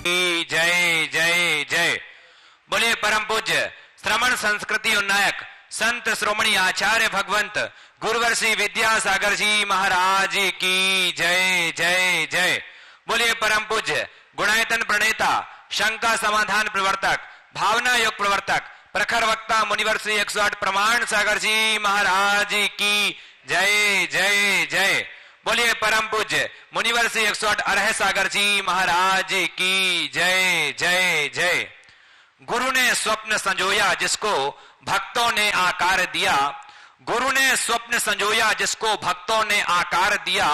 की जय जय जय। बोलिए परम पूज्य श्रमण संस्कृति उन्नायक संत श्रोमणी आचार्य भगवंत गुरुवर श्री विद्यासागर जी महाराज की जय जय जय। बोलिए परम पूज्य गुणायतन प्रणेता शंका समाधान प्रवर्तक भावना योग प्रवर्तक प्रखर वक्ता मुनिवर श्री 108 प्रमाण सागर जी महाराज की जय जय जय। बोलिए परम पूज्य मुनिवर श्री 108 अरह सागर जी महाराज की जय जय जय। गुरु ने स्वप्न संजोया जिसको भक्तों ने आकार दिया, गुरु ने स्वप्न संजोया जिसको भक्तों ने आकार दिया,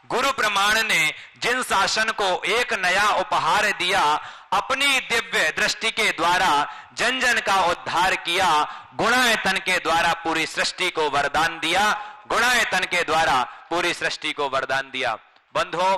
गुरु प्रमाण ने जिन शासन को एक नया उपहार दिया, अपनी दिव्य दृष्टि के द्वारा जन जन का उद्धार किया, गुणायतन के द्वारा पूरी सृष्टि को वरदान दिया, गुणायतन के द्वारा पूरी सृष्टि को वरदान दिया। बंधुओं,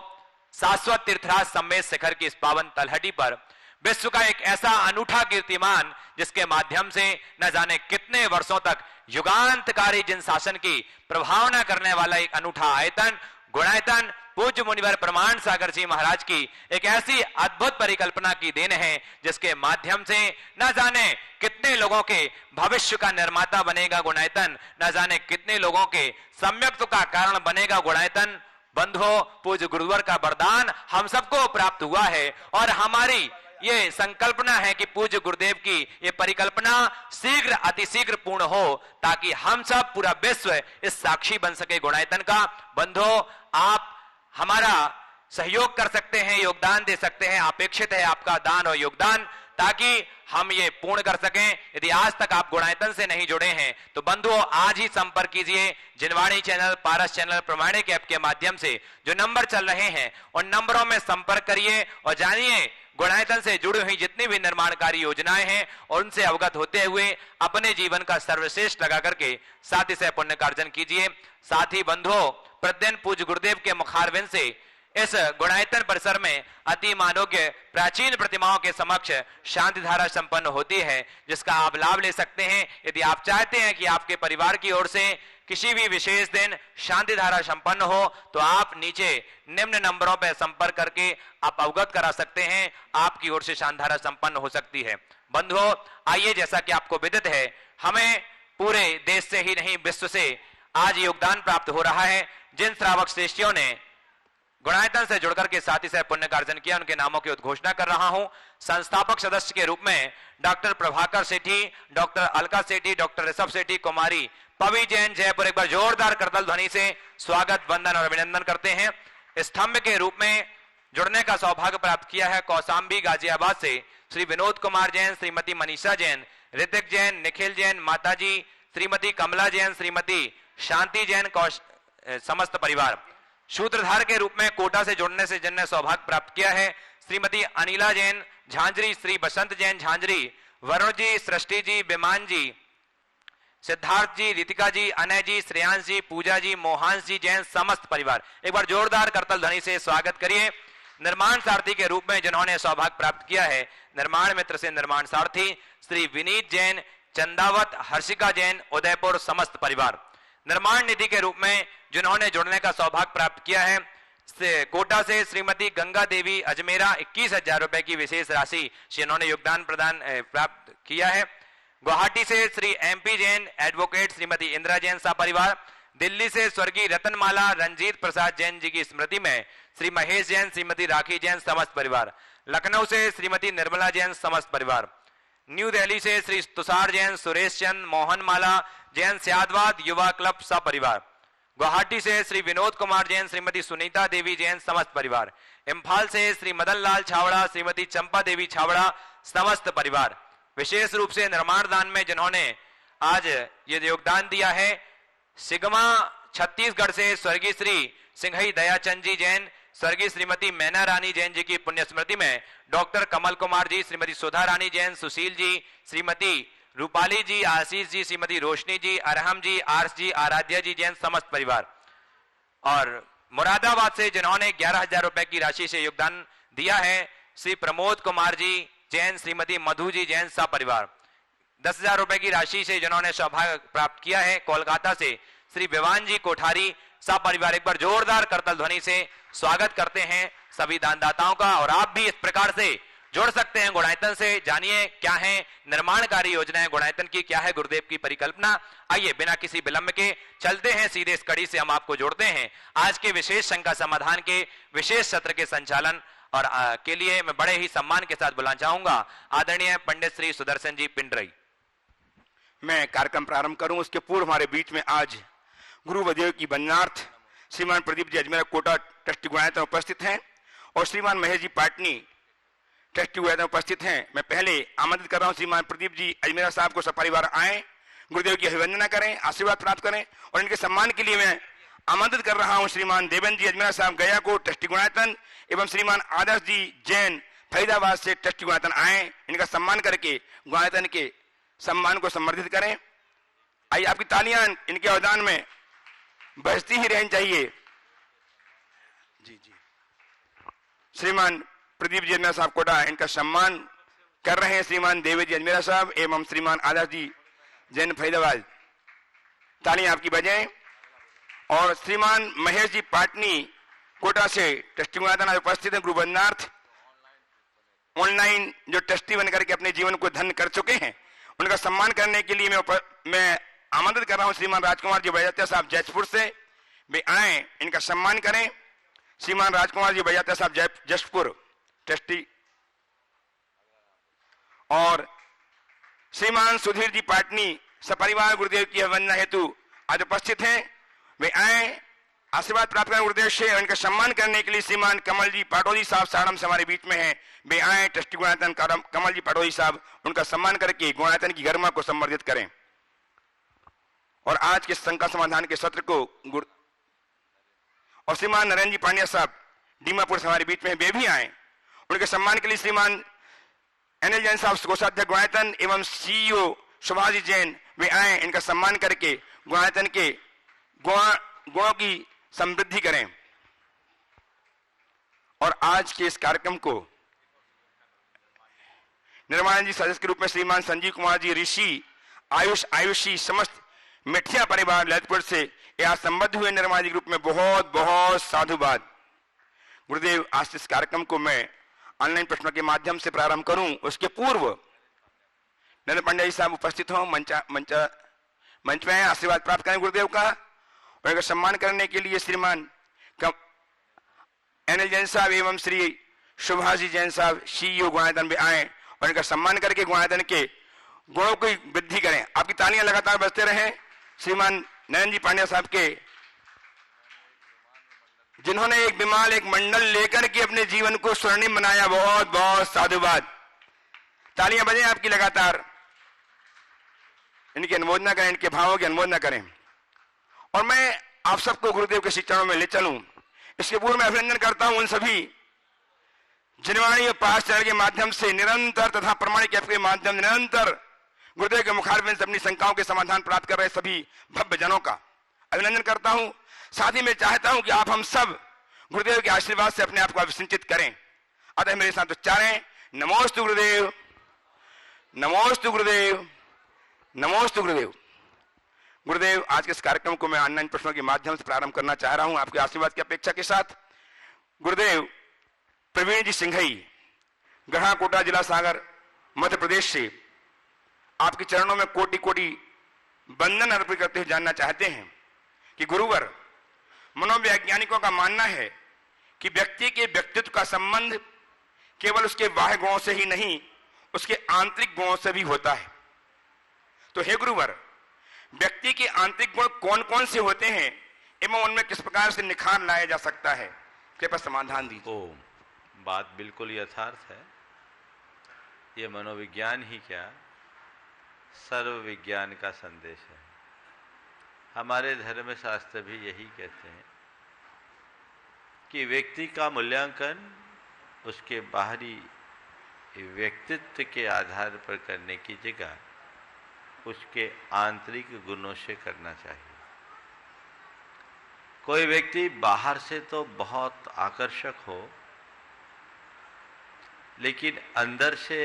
शाश्वत तीर्थराज सम्मेद शिखर की इस पावन तलहटी पर विश्व का एक ऐसा अनूठा कीर्तिमान जिसके माध्यम से न जाने कितने वर्षों तक युगांतकारी जिन शासन की प्रभावना करने वाला एक अनूठा आयतन गुणायतन पूज्य मुनिवर प्रमाण सागर जी महाराज की एक ऐसी अद्भुत परिकल्पना की देन है जिसके माध्यम से न जाने कितने लोगों के भविष्य का निर्माता बनेगा गुणायतन, न जाने कितने लोगों के सम्यक्त्व का कारण बनेगा गुणायतन। बंधुओं, पूज्य गुरुवर का वरदान हम सबको प्राप्त हुआ है और हमारी ये संकल्पना है कि पूज्य गुरुदेव की ये परिकल्पना शीघ्र अतिशीघ्र पूर्ण हो ताकि हम सब पूरा विश्व इस साक्षी बन सके गुणायतन का। बंधुओं, आप हमारा सहयोग कर सकते हैं, योगदान दे सकते हैं, अपेक्षित है आपका दान और योगदान ताकि हम ये पूर्ण कर सकें। यदि आज तक आप गुणायतन से नहीं जुड़े हैं तो बंधुओं आज ही संपर्क कीजिए। जिनवाणी चैनल, पारस चैनल, प्रमाणिक ऐप के माध्यम से जो नंबर चल रहे हैं उन नंबरों में संपर्क करिए और जानिए गुणायतन से जुड़ी हुई जितनी भी निर्माणकारी योजनाएं हैं और उनसे अवगत होते हुए अपने जीवन का सर्वश्रेष्ठ लगा करके साथ ही पुण्य कार्जन कीजिए। साथ ही बंधुओं, प्रतिदिन पूज्य गुरुदेव के मुखारविंद से इस गुणायतन परिसर में अति मानोज्ञ प्राचीन प्रतिमाओं के समक्ष शांति धारा संपन्न होती है जिसका आप लाभ ले सकते हैं। यदि आप चाहते हैं कि आपके परिवार की ओर से किसी भी विशेष दिन शांति धारा संपन्न हो तो आप नीचे निम्न नंबरों पर संपर्क करके आप अवगत करा सकते हैं, आपकी ओर से शांति धारा संपन्न हो सकती है। बंधुओं, आइए, जैसा कि आपको विदित है हमें पूरे देश से ही नहीं विश्व से आज योगदान प्राप्त हो रहा है। जिन श्रावक श्रेष्ठियों ने गुणायतन से जुड़कर के साथ ही साथ पुण्य कार्जन किया उनके नामों की उद्घोषणा कर रहा हूं। संस्थापक सदस्य के रूप में डॉक्टर प्रभाकर सेठी, डॉक्टर अलका सेठी, डॉक्टर ऋषभ सेठी, कुमारी पवी जैन जयपुर, एक बार जोरदार करतल ध्वनि से स्वागत, वंदन और अभिनंदन करते हैं। स्तंभ के रूप में जुड़ने का सौभाग्य प्राप्त किया है कौसाम्बी गाजियाबाद से श्री विनोद कुमार जैन, श्रीमती मनीषा जैन, ऋतिक जैन, निखिल जैन, माताजी श्रीमती कमला जैन, श्रीमती शांति जैन, समस्त परिवार। सूत्रधार के रूप में कोटा से जुड़ने से जिनने सौभाग्य प्राप्त किया है श्रीमती अनिला जैन झांझरी, श्री बसंत जैन झांझरी, वरुण जी, सृष्टि जी, विमान जी, सिद्धार्थ जी, रितिका जी, अनय जी, श्रेयांश जी, पूजा जी, मोहांश जी जैन, समस्त परिवार। एक बार जोरदार करतल ध्वनि से स्वागत करिए। निर्माण सारथी के रूप में जिन्होंने सौभाग्य प्राप्त किया है निर्माण मित्र से निर्माण सारथी श्री विनीत जैन, चंदावत, हर्षिका जैन, उदयपुर, समस्त परिवार। निर्माण निधि के रूप में जिन्होंने जुड़ने का सौभाग्य प्राप्त किया है कोटा से श्रीमती गंगा देवी अजमेरा, 21,000 रुपए की विशेष राशि से इन्होंने योगदान प्रदान प्राप्त किया है। गुवाहाटी से श्री MP जैन, एडवोकेट श्रीमती इंदिरा जैन सा परिवार। दिल्ली से स्वर्गीय रतनमाला रंजीत प्रसाद जैन जी की स्मृति में श्री महेश जैन, श्रीमती राखी जैन, समस्त परिवार। लखनऊ से श्रीमती निर्मला जैन, समस्त परिवार। न्यू दिल्ली से श्री तुषार जैन, सुरेश चंद, मोहन माला जैन, स्यादवाद युवा क्लब सपरिवार। गुवाहाटी से श्री विनोद कुमार जैन, श्रीमती सुनीता देवी जैन, समस्त परिवार। इम्फाल से श्री मदन लाल छावड़ा, श्रीमती चंपा देवी छावड़ा, समस्त परिवार। विशेष रूप से निर्माण दान में जिन्होंने आज ये योगदान दिया है सिगमा छत्तीसगढ़ से स्वर्गीय श्री सिंघई दयाचंद जी जैन, स्वर्गीय श्रीमती मैना रानी जैन जी की पुण्य स्मृति में डॉक्टर कमल कुमार जी, श्रीमती सुधा रानी जैन, सुशील जी, श्रीमती रूपाली जी, आशीष जी, श्रीमती रोशनी जी, अरहम जी, आर्स जी, आराध्या जी जैन, समस्त परिवार। और मुरादाबाद से जिन्होंने 11,000 रुपए की राशि से योगदान दिया है श्री प्रमोद कुमार जी जैन, श्रीमती मधु जी जैन, सब परिवार। 10,000 रुपए की राशि से जिन्होंने सौभाग्य प्राप्त किया है कोलकाता से श्री विवान जी कोठारी, सब परिवार। एक बार जोरदार करतल ध्वनि से स्वागत करते हैं सभी दानदाताओं का। और आप भी इस प्रकार से जोड़ सकते हैं गुणायतन से। जानिए क्या है निर्माणकारी योजनाएं गुणायतन की, क्या है गुरुदेव की परिकल्पना। आइए बिना किसी विलंब के चलते हैं सीधे इस कड़ी से, हम आपको जोड़ते हैं आज के विशेष शंका समाधान के विशेष सत्र के संचालन और के लिए मैं बड़े ही सम्मान के साथ बुलाना चाहूंगा आदरणीय पंडित श्री सुदर्शन जी पिंडरई। मैं कार्यक्रम प्रारंभ करूं उसके पूर्व हमारे बीच में आज गुरु वदेव की वंदनार्थ श्रीमान प्रदीप जी अजमेरा कोटा ट्रस्टी गुणायतन उपस्थित हैं और श्रीमान महेश जी पाटनी ट्रस्टी गुणायतन उपस्थित हैं। मैं पहले आमंत्रित कर रहा हूं श्रीमान प्रदीप जी अजमेरा साहब को सपरिवार आए, गुरुदेव की अभिवंदना करें, आशीर्वाद प्राप्त करें। और इनके सम्मान के लिए मैं आमंत्रित कर रहा हूं श्रीमान देवेंद्र जी अजमेरा साहब गया को ट्रस्टी गुणायतन एवं श्रीमान आदर्श जी जैन फरीदाबाद से ट्रस्टी गुणायतन आए। इनका सम्मान करके गुणायतन के सम्मान को संवर्धित करें। आइए आपकी तालियां इनके अवदान में बजती ही रहनी चाहिए। जी जी श्रीमान प्रदीप जी अजमेरा साहब कोटा इनका सम्मान कर रहे हैं श्रीमान देवेंद्र जी अजमेरा साहब एवं श्रीमान आदर्श जी जैन फरीदाबाद। तालियां आपकी बजाएं। और श्रीमान महेश जी पाटनी कोटा से ट्रस्टी गुणायतन उपस्थित हैं। गुरु वंदनार्थ ऑनलाइन जो ट्रस्टी बनकर के अपने जीवन को धन्य कर चुके हैं, उनका सम्मान करने के लिए मैं आमंत्रित कर रहा हूं श्रीमान राजकुमार जी बजात्या साहब जयपुर से, वे आए, इनका सम्मान करें। श्रीमान राजकुमार जी बजात्या साहब जयपुर ट्रस्टी और श्रीमान सुधीर जी पाटनी सपरिवार गुरुदेव की वंदना हेतु आज उपस्थित हैं, वे आए, आशीर्वाद प्राप्त करें गुरुदेव से। और इनका सम्मान करने के लिए श्रीमान कमल जी पाटोदी साहब साड़म से हमारे बीच में हैं, वे आए ट्रस्टी गुणायतन कमल जी पाटोदी साहब, उनका सम्मान करके गुणायतन की गरिमा को संवर्धित करें। और आज के शंका समाधान के सत्र को और श्रीमान नरेंद्र जी पांड्या साहब डीमापुर से हमारे बीच में वे भी आए, उनके सम्मान के लिए श्रीमान एनएल जैन साहब कोषाध्यक्ष गुणायतन एवं सीईओ सुभाष जी जैन वे आए, इनका सम्मान करके गुणायतन के गुणों की समृद्धि करें। और आज के इस कार्यक्रम को निर्माण जी सदस्य के रूप में श्रीमान संजीव कुमार जी ऋषि आयुषी समस्त मिठिया परिवार ललितपुर से यहाँ संबद्ध हुए निर्माण जी ग्रुप में बहुत बहुत साधुवाद। गुरुदेव आज इस कार्यक्रम को मैं ऑनलाइन प्रश्नों के माध्यम से प्रारंभ करूं उसके पूर्व नरेंद्र पांड्या जी साहब उपस्थित हों, मंच में आशीर्वाद प्राप्त करें गुरुदेव का। और इनका सम्मान करने के लिए श्रीमान एनएल जैन साहब एवं श्री सुभाष जी जैन साहब सीईओ गुणायतन भी आए और इनका सम्मान करके गुणायतन के गुणों की वृद्धि करें। आपकी तालियां लगातार बजते रहें। श्रीमान नरेंद्र जी पांड्या साहब के, जिन्होंने एक विमाल एक मंडल लेकर के अपने जीवन को स्वर्णिम बनाया, बहुत बहुत साधुवाद। तालियां बजें आपकी लगातार, इनकी अनुमोदना करें, इनके भावों की अनुमोदना करें। और मैं आप सबको गुरुदेव के चरणों में ले चलूं इसके पूर्व मैं अभिनंदन करता हूं उन सभी जिनवाणी और पास चरण के माध्यम से निरंतर तथा प्रमाणिक ऐप के माध्यम निरंतर गुरुदेव के मुखारबिंद से अपनी शंकाओं के समाधान प्राप्त कर रहे सभी भव्य जनों का अभिनंदन करता हूं। साथ ही मैं चाहता हूं कि आप हम सब गुरुदेव के आशीर्वाद से अपने आप को अभिसिंचित करें। अतः मेरे साथ उच्चारें, नमोस्तु गुरुदेव, नमोस्तु गुरुदेव, नमोस्तु गुरुदेव। गुरुदेव आज के इस कार्यक्रम को मैं ऑनलाइन प्रश्नों के माध्यम से प्रारंभ करना चाह रहा हूं आपके आशीर्वाद की अपेक्षा के साथ। गुरुदेव प्रवीण जी सिंघई, गढ़ा कोटा जिला सागर मध्य प्रदेश से आपके चरणों में कोटि कोटि वंदन अर्पित करते हुए जानना चाहते हैं कि गुरुवर, मनोवैज्ञानिकों का मानना है कि व्यक्ति के व्यक्तित्व का संबंध केवल उसके बाह्य गुणों से ही नहीं, उसके आंतरिक गुणों से भी होता है। तो हे गुरुवर, व्यक्ति के आंतरिक गुण कौन कौन से होते हैं एवं उनमें किस प्रकार से निखार लाया जा सकता है, कृपया समाधान दीजिए। बात बिल्कुल यथार्थ है। ये मनोविज्ञान ही क्या, सर्व विज्ञान का संदेश है। हमारे धर्म शास्त्र भी यही कहते हैं कि व्यक्ति का मूल्यांकन उसके बाहरी व्यक्तित्व के आधार पर करने की जगह उसके आंतरिक गुणों से करना चाहिए। कोई व्यक्ति बाहर से तो बहुत आकर्षक हो, लेकिन अंदर से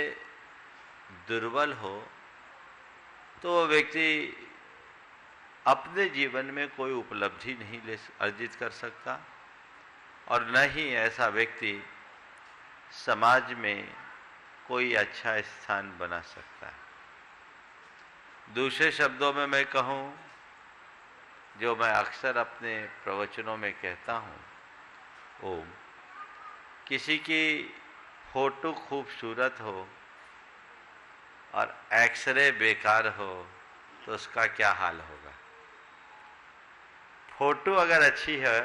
दुर्बल हो, तो वो व्यक्ति अपने जीवन में कोई उपलब्धि नहीं अर्जित कर सकता और न ही ऐसा व्यक्ति समाज में कोई अच्छा स्थान बना सकता है। दूसरे शब्दों में मैं कहूँ, जो मैं अक्सर अपने प्रवचनों में कहता हूँ, ओम, किसी की फोटो खूबसूरत हो और एक्सरे बेकार हो तो उसका क्या हाल होगा। फोटो अगर अच्छी है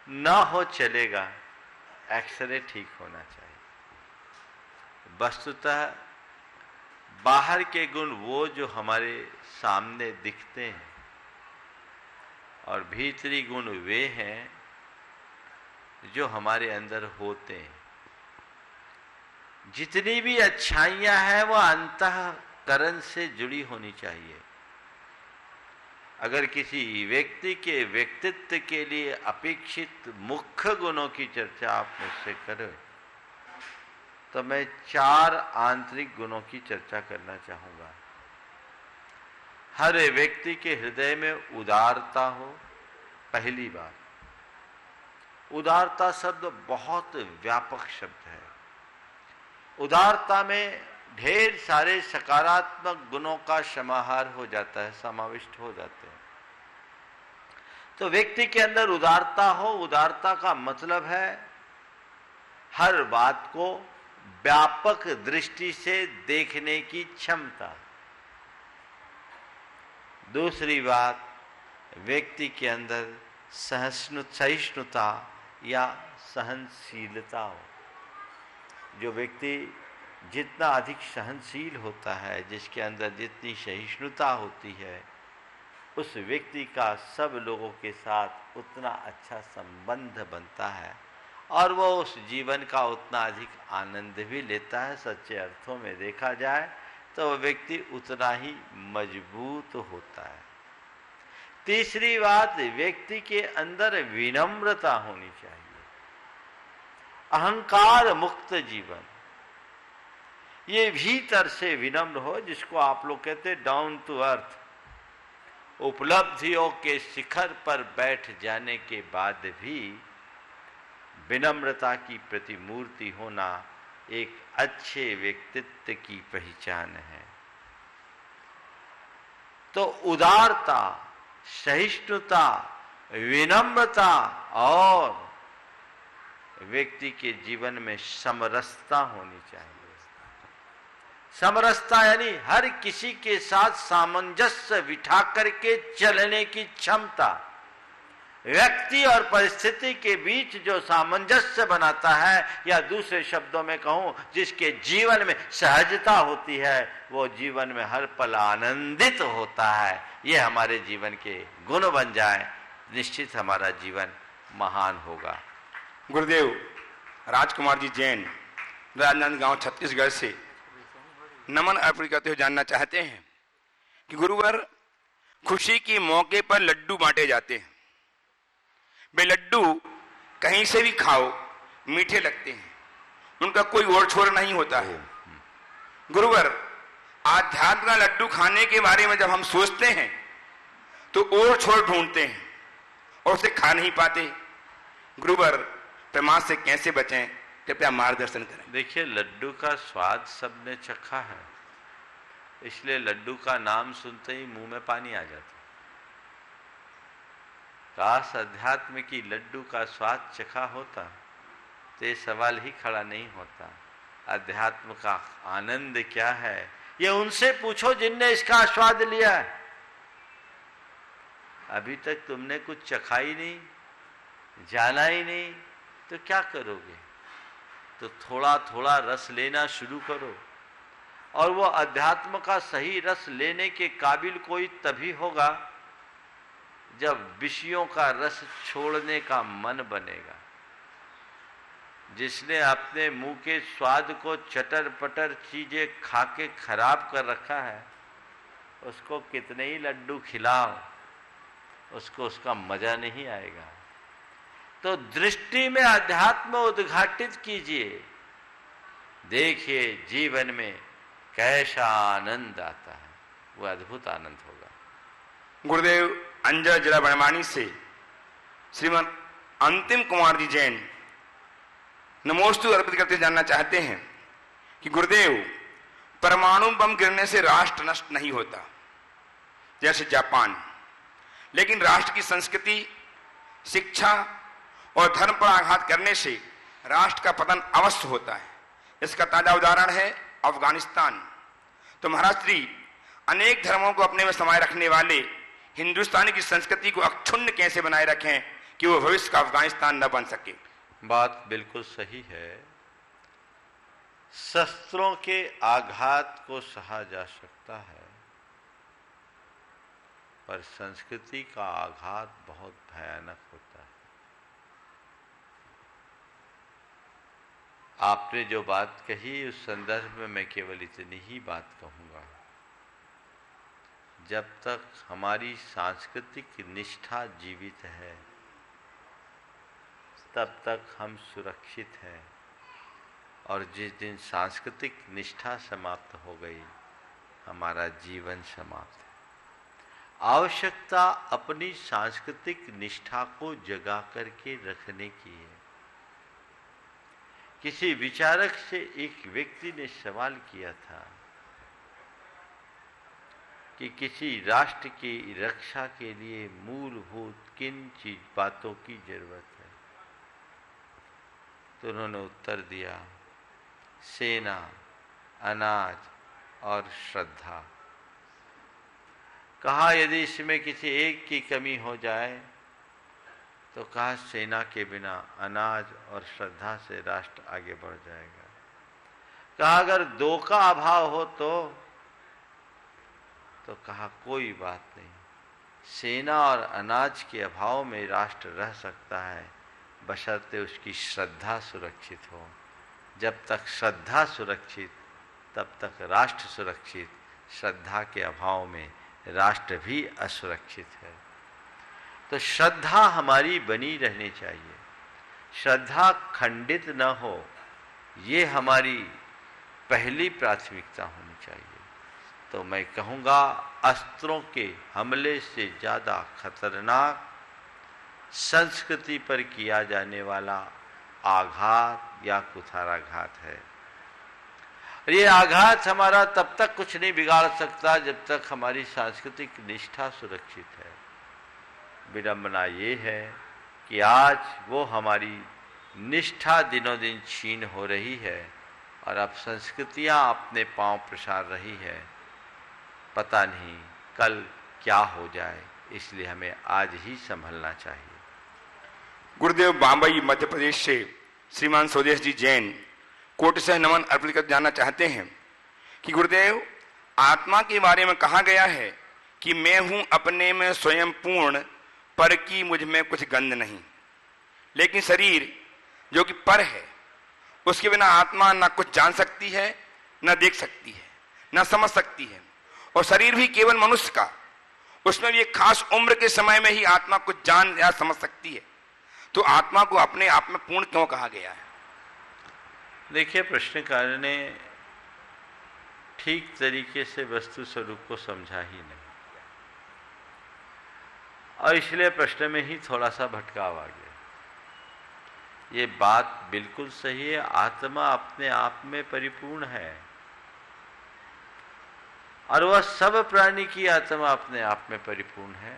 ना हो चलेगा, एक्सरे ठीक होना चाहिए। वस्तुतः बाहर के गुण वो जो हमारे सामने दिखते हैं और भीतरी गुण वे हैं जो हमारे अंदर होते हैं। जितनी भी अच्छाइयां हैं वो अंतःकरण से जुड़ी होनी चाहिए। अगर किसी व्यक्ति के व्यक्तित्व के लिए अपेक्षित मुख्य गुणों की चर्चा आप मुझसे करें तो मैं 4 आंतरिक गुणों की चर्चा करना चाहूंगा। हर व्यक्ति के हृदय में उदारता हो। पहली बात, उदारता शब्द बहुत व्यापक शब्द है। उदारता में ढेर सारे सकारात्मक गुणों का समाहार हो जाता है, समाविष्ट हो जाते हैं। तो व्यक्ति के अंदर उदारता हो, उदारता का मतलब है हर बात को व्यापक दृष्टि से देखने की क्षमता। दूसरी बात, व्यक्ति के अंदर सहिष्णुता या सहनशीलता हो। जो व्यक्ति जितना अधिक सहनशील होता है, जिसके अंदर जितनी सहिष्णुता होती है, उस व्यक्ति का सब लोगों के साथ उतना अच्छा संबंध बनता है और वो उस जीवन का उतना अधिक आनंद भी लेता है। सच्चे अर्थों में देखा जाए तो वह व्यक्ति उतना ही मजबूत होता है। तीसरी बात, व्यक्ति के अंदर विनम्रता होनी चाहिए। अहंकार मुक्त जीवन, ये भीतर से विनम्र हो, जिसको आप लोग कहते हैं डाउन टू अर्थ। उपलब्धियों के शिखर पर बैठ जाने के बाद भी विनम्रता की प्रतिमूर्ति होना एक अच्छे व्यक्तित्व की पहचान है। तो उदारता, सहिष्णुता, विनम्रता और व्यक्ति के जीवन में समरसता होनी चाहिए। समरसता यानी हर किसी के साथ सामंजस्य बिठा करके चलने की क्षमता। व्यक्ति और परिस्थिति के बीच जो सामंजस्य बनाता है, या दूसरे शब्दों में कहूं जिसके जीवन में सहजता होती है, वो जीवन में हर पल आनंदित होता है। ये हमारे जीवन के गुण बन जाए, निश्चित हमारा जीवन महान होगा। गुरुदेव राजकुमार जी जैन, राजनांदगांव, छत्तीसगढ़ से नमन अर्पित करते हुए जानना चाहते हैं कि गुरुवर, खुशी के मौके पर लड्डू बांटे जाते हैं। वे लड्डू कहीं से भी खाओ मीठे लगते हैं, उनका कोई ओर छोर नहीं होता है। गुरुवर, आध्यात्म का लड्डू खाने के बारे में जब हम सोचते हैं तो ओर छोर ढूंढते हैं और उसे खा नहीं पाते। गुरुवर, प्रमाद से कैसे बचें, कृपया मार्गदर्शन करें। देखिए, लड्डू का स्वाद सबने चखा है, इसलिए लड्डू का नाम सुनते ही मुंह में पानी आ जाता। काश अध्यात्म की लड्डू का स्वाद चखा होता तो ये सवाल ही खड़ा नहीं होता। अध्यात्म का आनंद क्या है, ये उनसे पूछो जिनने इसका स्वाद लिया है। अभी तक तुमने कुछ चखा ही नहीं, जाना ही नहीं, तो क्या करोगे? तो थोड़ा थोड़ा रस लेना शुरू करो। और वो अध्यात्म का सही रस लेने के काबिल कोई तभी होगा जब विषयों का रस छोड़ने का मन बनेगा। जिसने अपने मुंह के स्वाद को चटर पटर चीजें खा के खराब कर रखा है, उसको कितने ही लड्डू खिलाओ, उसको उसका मजा नहीं आएगा। तो दृष्टि में अध्यात्म उद्घाटित कीजिए, देखिए जीवन में कैसा आनंद आता है, वो अद्भुत आनंद होगा। गुरुदेव अंजर जिला बड़वानी से श्रीमन अंतिम कुमार जी जैन नमोस्तु अर्पित करते जानना चाहते हैं कि गुरुदेव, परमाणु बम गिरने से राष्ट्र नष्ट नहीं होता जैसे जापान, लेकिन राष्ट्र की संस्कृति, शिक्षा और धर्म पर आघात करने से राष्ट्र का पतन अवश्य होता है। इसका ताजा उदाहरण है अफगानिस्तान। तो महाराज श्री अनेक धर्मों को अपने में समाये रखने वाले हिंदुस्तान की संस्कृति को अक्षुण्ण कैसे बनाए रखें कि वो भविष्य का अफगानिस्तान न बन सके। बात बिल्कुल सही है। शस्त्रों के आघात को सहा जा सकता है, पर संस्कृति का आघात बहुत भयानक होता है। आपने जो बात कही उस संदर्भ में मैं केवल इतनी ही बात कहूंगा, जब तक हमारी सांस्कृतिक निष्ठा जीवित है तब तक हम सुरक्षित हैं, और जिस दिन सांस्कृतिक निष्ठा समाप्त हो गई हमारा जीवन समाप्त है। आवश्यकता अपनी सांस्कृतिक निष्ठा को जगा करके रखने की है। किसी विचारक से एक व्यक्ति ने सवाल किया था कि किसी राष्ट्र की रक्षा के लिए मूलभूत किन बातों की जरूरत है, तो उन्होंने उत्तर दिया, सेना, अनाज और श्रद्धा। कहा यदि इसमें किसी एक की कमी हो जाए तो कहा सेना के बिना अनाज और श्रद्धा से राष्ट्र आगे बढ़ जाएगा। कहा अगर दो का अभाव हो तो कहा कोई बात नहीं, सेना और अनाज के अभाव में राष्ट्र रह सकता है बशर्ते उसकी श्रद्धा सुरक्षित हो। जब तक श्रद्धा सुरक्षित तब तक राष्ट्र सुरक्षित। श्रद्धा के अभाव में राष्ट्र भी असुरक्षित है। तो श्रद्धा हमारी बनी रहनी चाहिए, श्रद्धा खंडित न हो, ये हमारी पहली प्राथमिकता होनी चाहिए। तो मैं कहूँगा अस्त्रों के हमले से ज़्यादा खतरनाक संस्कृति पर किया जाने वाला आघात या कुठाराघात है। ये आघात हमारा तब तक कुछ नहीं बिगाड़ सकता जब तक हमारी सांस्कृतिक निष्ठा सुरक्षित है। विडंबना ये है कि आज वो हमारी निष्ठा दिनों दिन छीन हो रही है और अब संस्कृतियां अपने पांव पसार रही है। पता नहीं कल क्या हो जाए, इसलिए हमें आज ही संभलना चाहिए। गुरुदेव बम्बई मध्य प्रदेश से श्रीमान स्वदेश जी जैन कोटि से नमन अर्पित कर जानना चाहते हैं कि गुरुदेव, आत्मा के बारे में कहा गया है कि मैं हूं अपने में स्वयं पूर्ण, पर की मुझ में कुछ गंध नहीं। लेकिन शरीर जो कि पर है, उसके बिना आत्मा ना कुछ जान सकती है, ना देख सकती है, ना समझ सकती है। और शरीर भी केवल मनुष्य का, उसमें भी एक खास उम्र के समय में ही आत्मा कुछ जान या समझ सकती है। तो आत्मा को अपने आप में पूर्ण क्यों कहा गया है? देखिए, प्रश्नकार ने ठीक तरीके से वस्तु स्वरूप को समझा ही नहीं, और इसलिए प्रश्न में ही थोड़ा सा भटकाव आ गया। ये बात बिल्कुल सही है, आत्मा अपने आप में परिपूर्ण है और वह सब प्राणी की आत्मा अपने आप में परिपूर्ण है।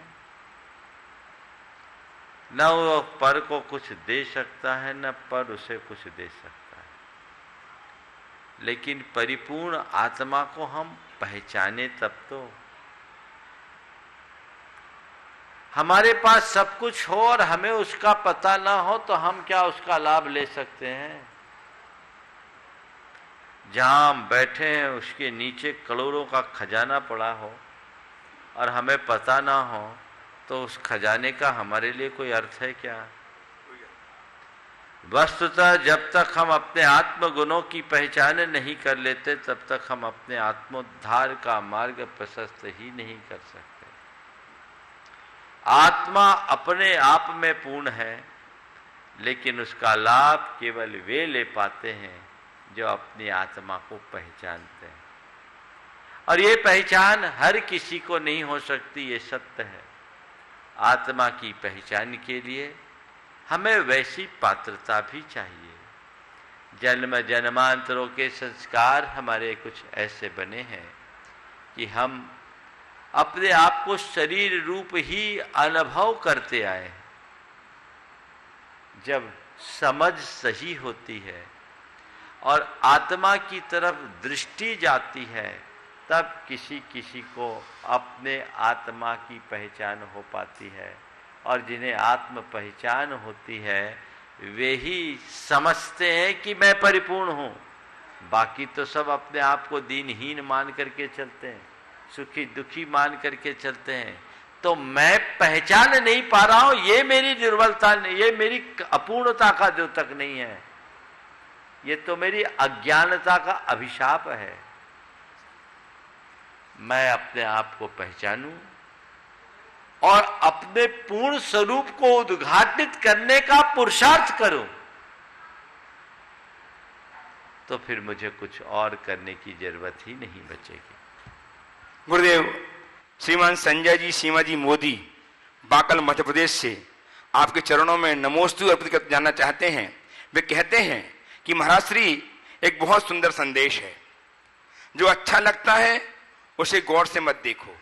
न वो पर को कुछ दे सकता है, न पर उसे कुछ दे सकता है। लेकिन परिपूर्ण आत्मा को हम पहचाने तब तो। हमारे पास सब कुछ हो और हमें उसका पता ना हो तो हम क्या उसका लाभ ले सकते हैं? जहां हम बैठे हैं उसके नीचे करोड़ों का खजाना पड़ा हो और हमें पता ना हो तो उस खजाने का हमारे लिए कोई अर्थ है क्या? वस्तुतः जब तक हम अपने आत्मगुणों की पहचान नहीं कर लेते तब तक हम अपने आत्मोद्धार का मार्ग प्रशस्त ही नहीं कर सकते। आत्मा अपने आप में पूर्ण है, लेकिन उसका लाभ केवल वे ले पाते हैं जो अपनी आत्मा को पहचानते हैं। और ये पहचान हर किसी को नहीं हो सकती, ये सत्य है। आत्मा की पहचान के लिए हमें वैसी पात्रता भी चाहिए। जन्म जन्मांतरों के संस्कार हमारे कुछ ऐसे बने हैं कि हम अपने आप को शरीर रूप ही अनुभव करते आए। जब समझ सही होती है और आत्मा की तरफ दृष्टि जाती है, तब किसी किसी को अपने आत्मा की पहचान हो पाती है। और जिन्हें आत्म पहचान होती है वे ही समझते हैं कि मैं परिपूर्ण हूँ। बाकी तो सब अपने आप को दीनहीन मान करके चलते हैं, सुखी दुखी मान करके चलते हैं। तो मैं पहचान नहीं पा रहा हूं, ये मेरी दुर्बलता नहीं, ये मेरी अपूर्णता का द्योतक नहीं है, ये तो मेरी अज्ञानता का अभिशाप है। मैं अपने आप को पहचानूं और अपने पूर्ण स्वरूप को उद्घाटित करने का पुरुषार्थ करूं, तो फिर मुझे कुछ और करने की जरूरत ही नहीं बचेगी। गुरुदेव, श्रीमान संजय जी सीमा जी मोदी बाकल मध्य प्रदेश से आपके चरणों में नमोस्तु अर्पित कर जानना चाहते हैं। वे कहते हैं कि महाराज श्री एक बहुत सुंदर संदेश है, जो अच्छा लगता है उसे गौर से मत देखो,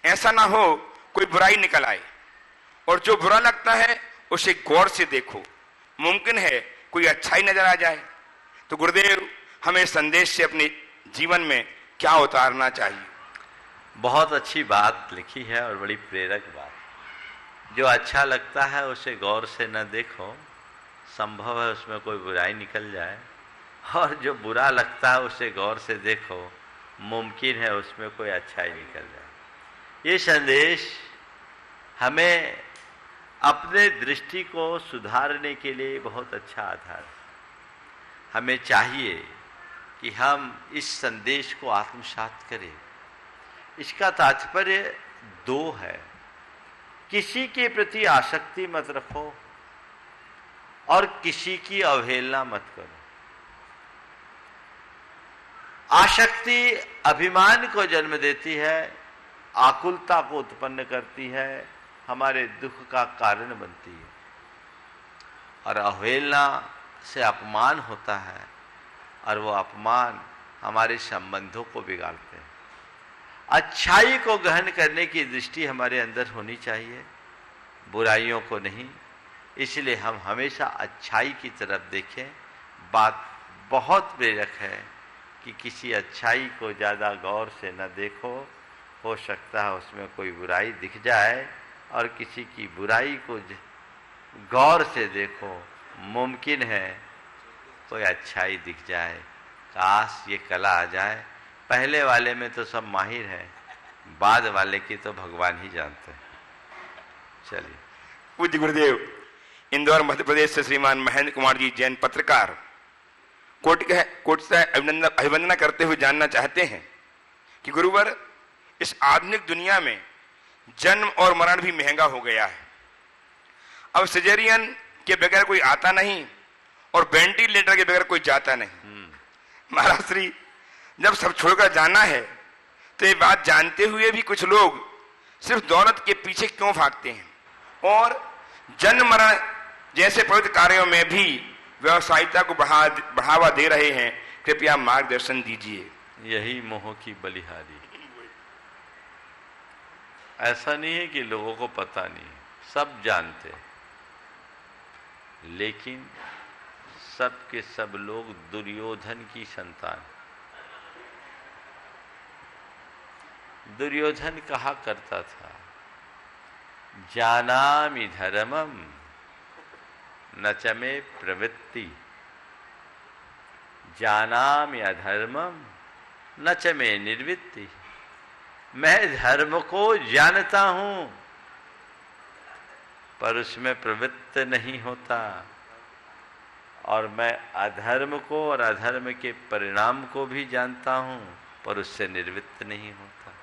ऐसा ना हो कोई बुराई निकल आए, और जो बुरा लगता है उसे गौर से देखो, मुमकिन है कोई अच्छाई नजर आ जाए। तो गुरुदेव, हमें संदेश से अपने जीवन में क्या उतारना चाहिए? बहुत अच्छी बात लिखी है और बड़ी प्रेरक बात। जो अच्छा लगता है उसे गौर से न देखो, संभव है उसमें कोई बुराई निकल जाए, और जो बुरा लगता है उसे गौर से देखो, मुमकिन है उसमें कोई अच्छाई निकल जाए। ये संदेश हमें अपने दृष्टि को सुधारने के लिए बहुत अच्छा आधार है। हमें चाहिए कि हम इस संदेश को आत्मसात करें। इसका तात्पर्य दो है, किसी के प्रति आसक्ति मत रखो और किसी की अवहेलना मत करो। आसक्ति अभिमान को जन्म देती है, आकुलता को उत्पन्न करती है, हमारे दुख का कारण बनती है, और अवहेलना से अपमान होता है, और वो अपमान हमारे संबंधों को बिगाड़ते हैं। अच्छाई को ग्रहण करने की दृष्टि हमारे अंदर होनी चाहिए, बुराइयों को नहीं। इसलिए हम हमेशा अच्छाई की तरफ देखें। बात बहुत प्रेरक है कि किसी अच्छाई को ज़्यादा गौर से न देखो, हो सकता है उसमें कोई बुराई दिख जाए, और किसी की बुराई को गौर से देखो, मुमकिन है कोई अच्छाई दिख जाए। काश ये कला आ जाए। पहले वाले में तो सब माहिर हैं, बाद वाले की तो भगवान ही जानते हैं। चलिए। पूज्य गुरुदेव, इंदौर मध्य प्रदेश से श्रीमान महेंद्र कुमार जी जैन पत्रकार कोट से अभिवंदना करते हुए जानना चाहते हैं कि गुरुवर, इस आधुनिक दुनिया में जन्म और मरण भी महंगा हो गया है। अब सिजेरियन के बगैर कोई आता नहीं और वेंटिलेटर के बगैर कोई जाता नहीं। महाराज श्री, जब सब छोड़कर जाना है तो ये बात जानते हुए भी कुछ लोग सिर्फ दौलत के पीछे क्यों भागते हैं, और जन्म मरण जैसे पवित्र कार्यों में भी व्यवसायिकता को बढ़ावा दे रहे हैं? कृपया मार्गदर्शन दीजिए। यही मोह की बलिहारी। ऐसा नहीं है कि लोगों को पता नहीं, सब जानते, लेकिन सब के सब लोग दुर्योधन की संतान। दुर्योधन कहा करता था, जानामि धर्मम न च मे प्रवृत्ति, जानामि अधर्मम न च मे निर्वृत्ति। मैं धर्म को जानता हूं पर उसमें प्रवृत्त नहीं होता, और मैं अधर्म को और अधर्म के परिणाम को भी जानता हूं पर उससे निवृत्त नहीं होता।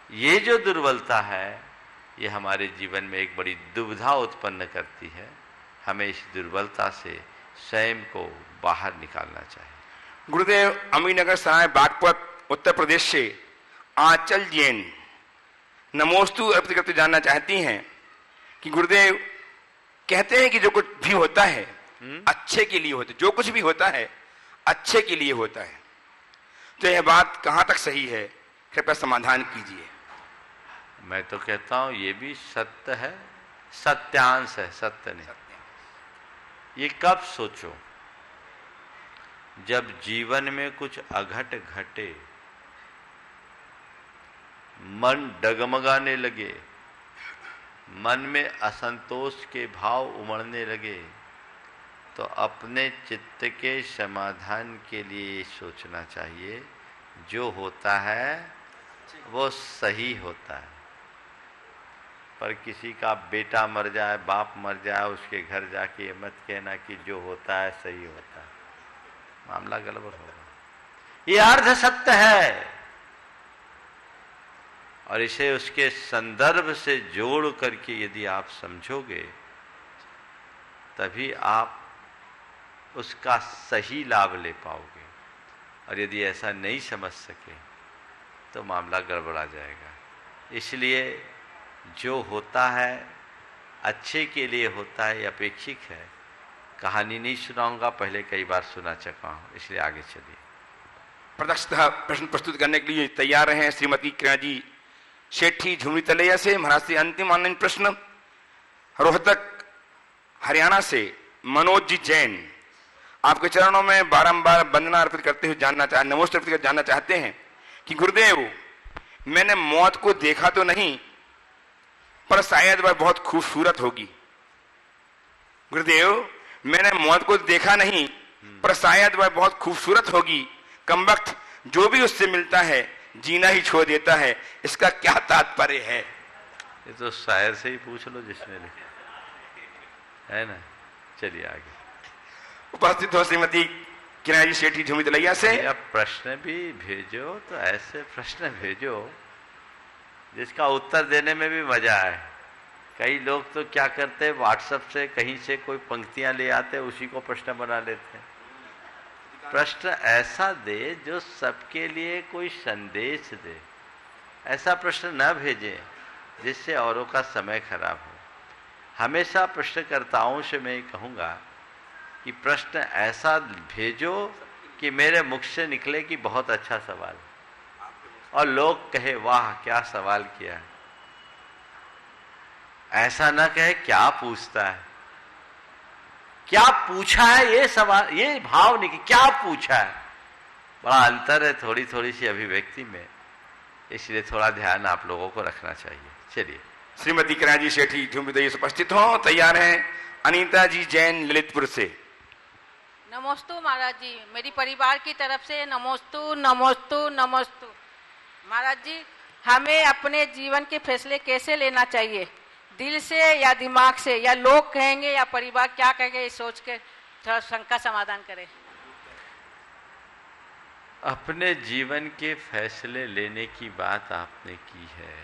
ये जो दुर्बलता है ये हमारे जीवन में एक बड़ी दुविधा उत्पन्न करती है। हमें इस दुर्बलता से स्वयं को बाहर निकालना चाहिए। गुरुदेव, अमीनगर सराय बागपत उत्तर प्रदेश से आंचल जैन नमोस्तु अर्पित करते जानना चाहती हैं कि गुरुदेव, कहते हैं कि जो कुछ भी होता है अच्छे के लिए होता है, जो कुछ भी होता है अच्छे के लिए होता है। तो यह बात कहां तक सही है, कृपया समाधान कीजिए। मैं तो कहता हूं ये भी सत्य है, सत्यांश है, सत्य नहीं। ये कब सोचो, जब जीवन में कुछ अघट घटे, मन डगमगाने लगे, मन में असंतोष के भाव उमड़ने लगे, तो अपने चित्त के समाधान के लिए सोचना चाहिए जो होता है वो सही होता है। पर किसी का बेटा मर जाए, बाप मर जाए, उसके घर जाके ये मत कहना कि जो होता है सही होता है, मामला गड़बड़ होगा। ये अर्ध सत्य है और इसे उसके संदर्भ से जोड़ करके यदि आप समझोगे तभी आप उसका सही लाभ ले पाओगे। और यदि ऐसा नहीं समझ सके तो मामला गड़बड़ा जाएगा। इसलिए जो होता है अच्छे के लिए होता है, अपेक्षित है। कहानी नहीं सुनाऊंगा, पहले कई बार सुना चुका हूं, इसलिए आगे चलिए। प्रदक्षतः प्रश्न प्रस्तुत करने के लिए तैयार हैं श्रीमती किरण जी शेठी झुमरी तलैया से। महाराज से अंतिम ऑनलाइन प्रश्न रोहतक हरियाणा से मनोज जी जैन, आपके चरणों में बारंबार वंदना अर्पित करते हुए नमस्ते अर्पित कर जानना चाहते हैं कि गुरुदेव, मैंने मौत को देखा तो नहीं, पर शायद वह बहुत खूबसूरत होगी। गुरुदेव, मैंने मौत को देखा नहीं, पर शायद वह बहुत खूबसूरत होगी। कमबख्त जो भी उससे मिलता है जीना ही छोड़ देता है, इसका क्या तात्पर्य है? ये तो शायर से ही पूछ लो जिसने लिखा है ना। चलिए आगे। उपस्थित हो श्रीमती किरण जी शेठी झुमरी तलैया से। अब प्रश्न भी भेजो तो ऐसे प्रश्न भेजो जिसका उत्तर देने में भी मजा आए। कई लोग तो क्या करते हैं, व्हाट्सएप से कहीं से कोई पंक्तियां ले आते, उसी को प्रश्न बना लेते हैं। प्रश्न ऐसा दे जो सबके लिए कोई संदेश दे। ऐसा प्रश्न न भेजें जिससे औरों का समय खराब हो। हमेशा प्रश्नकर्ताओं से मैं कहूँगा कि प्रश्न ऐसा भेजो कि मेरे मुख से निकले कि बहुत अच्छा सवाल, और लोग कहे वाह क्या सवाल किया है। ऐसा ना कहे क्या पूछता है, क्या पूछा है, ये सवाल, ये भाव नहीं कि क्या पूछा है। बड़ा अंतर है थोड़ी थोड़ी सी अभिव्यक्ति में, इसलिए थोड़ा ध्यान आप लोगों को रखना चाहिए। चलिए। श्रीमती किरण जी शेठी झुमरी तलैया से उपस्थित हो। तैयार हैं अनीता जी जैन ललितपुर से। नमोस्तु महाराज जी, मेरी परिवार की तरफ से नमोस्तु नमोस्तु नमोस्तु। महाराज जी, हमें अपने जीवन के फैसले कैसे लेना चाहिए, दिल से या दिमाग से, या लोग कहेंगे या परिवार क्या कहेंगे, ये सोच के थोड़ा शंका समाधान करें। अपने जीवन के फैसले लेने की बात आपने की है।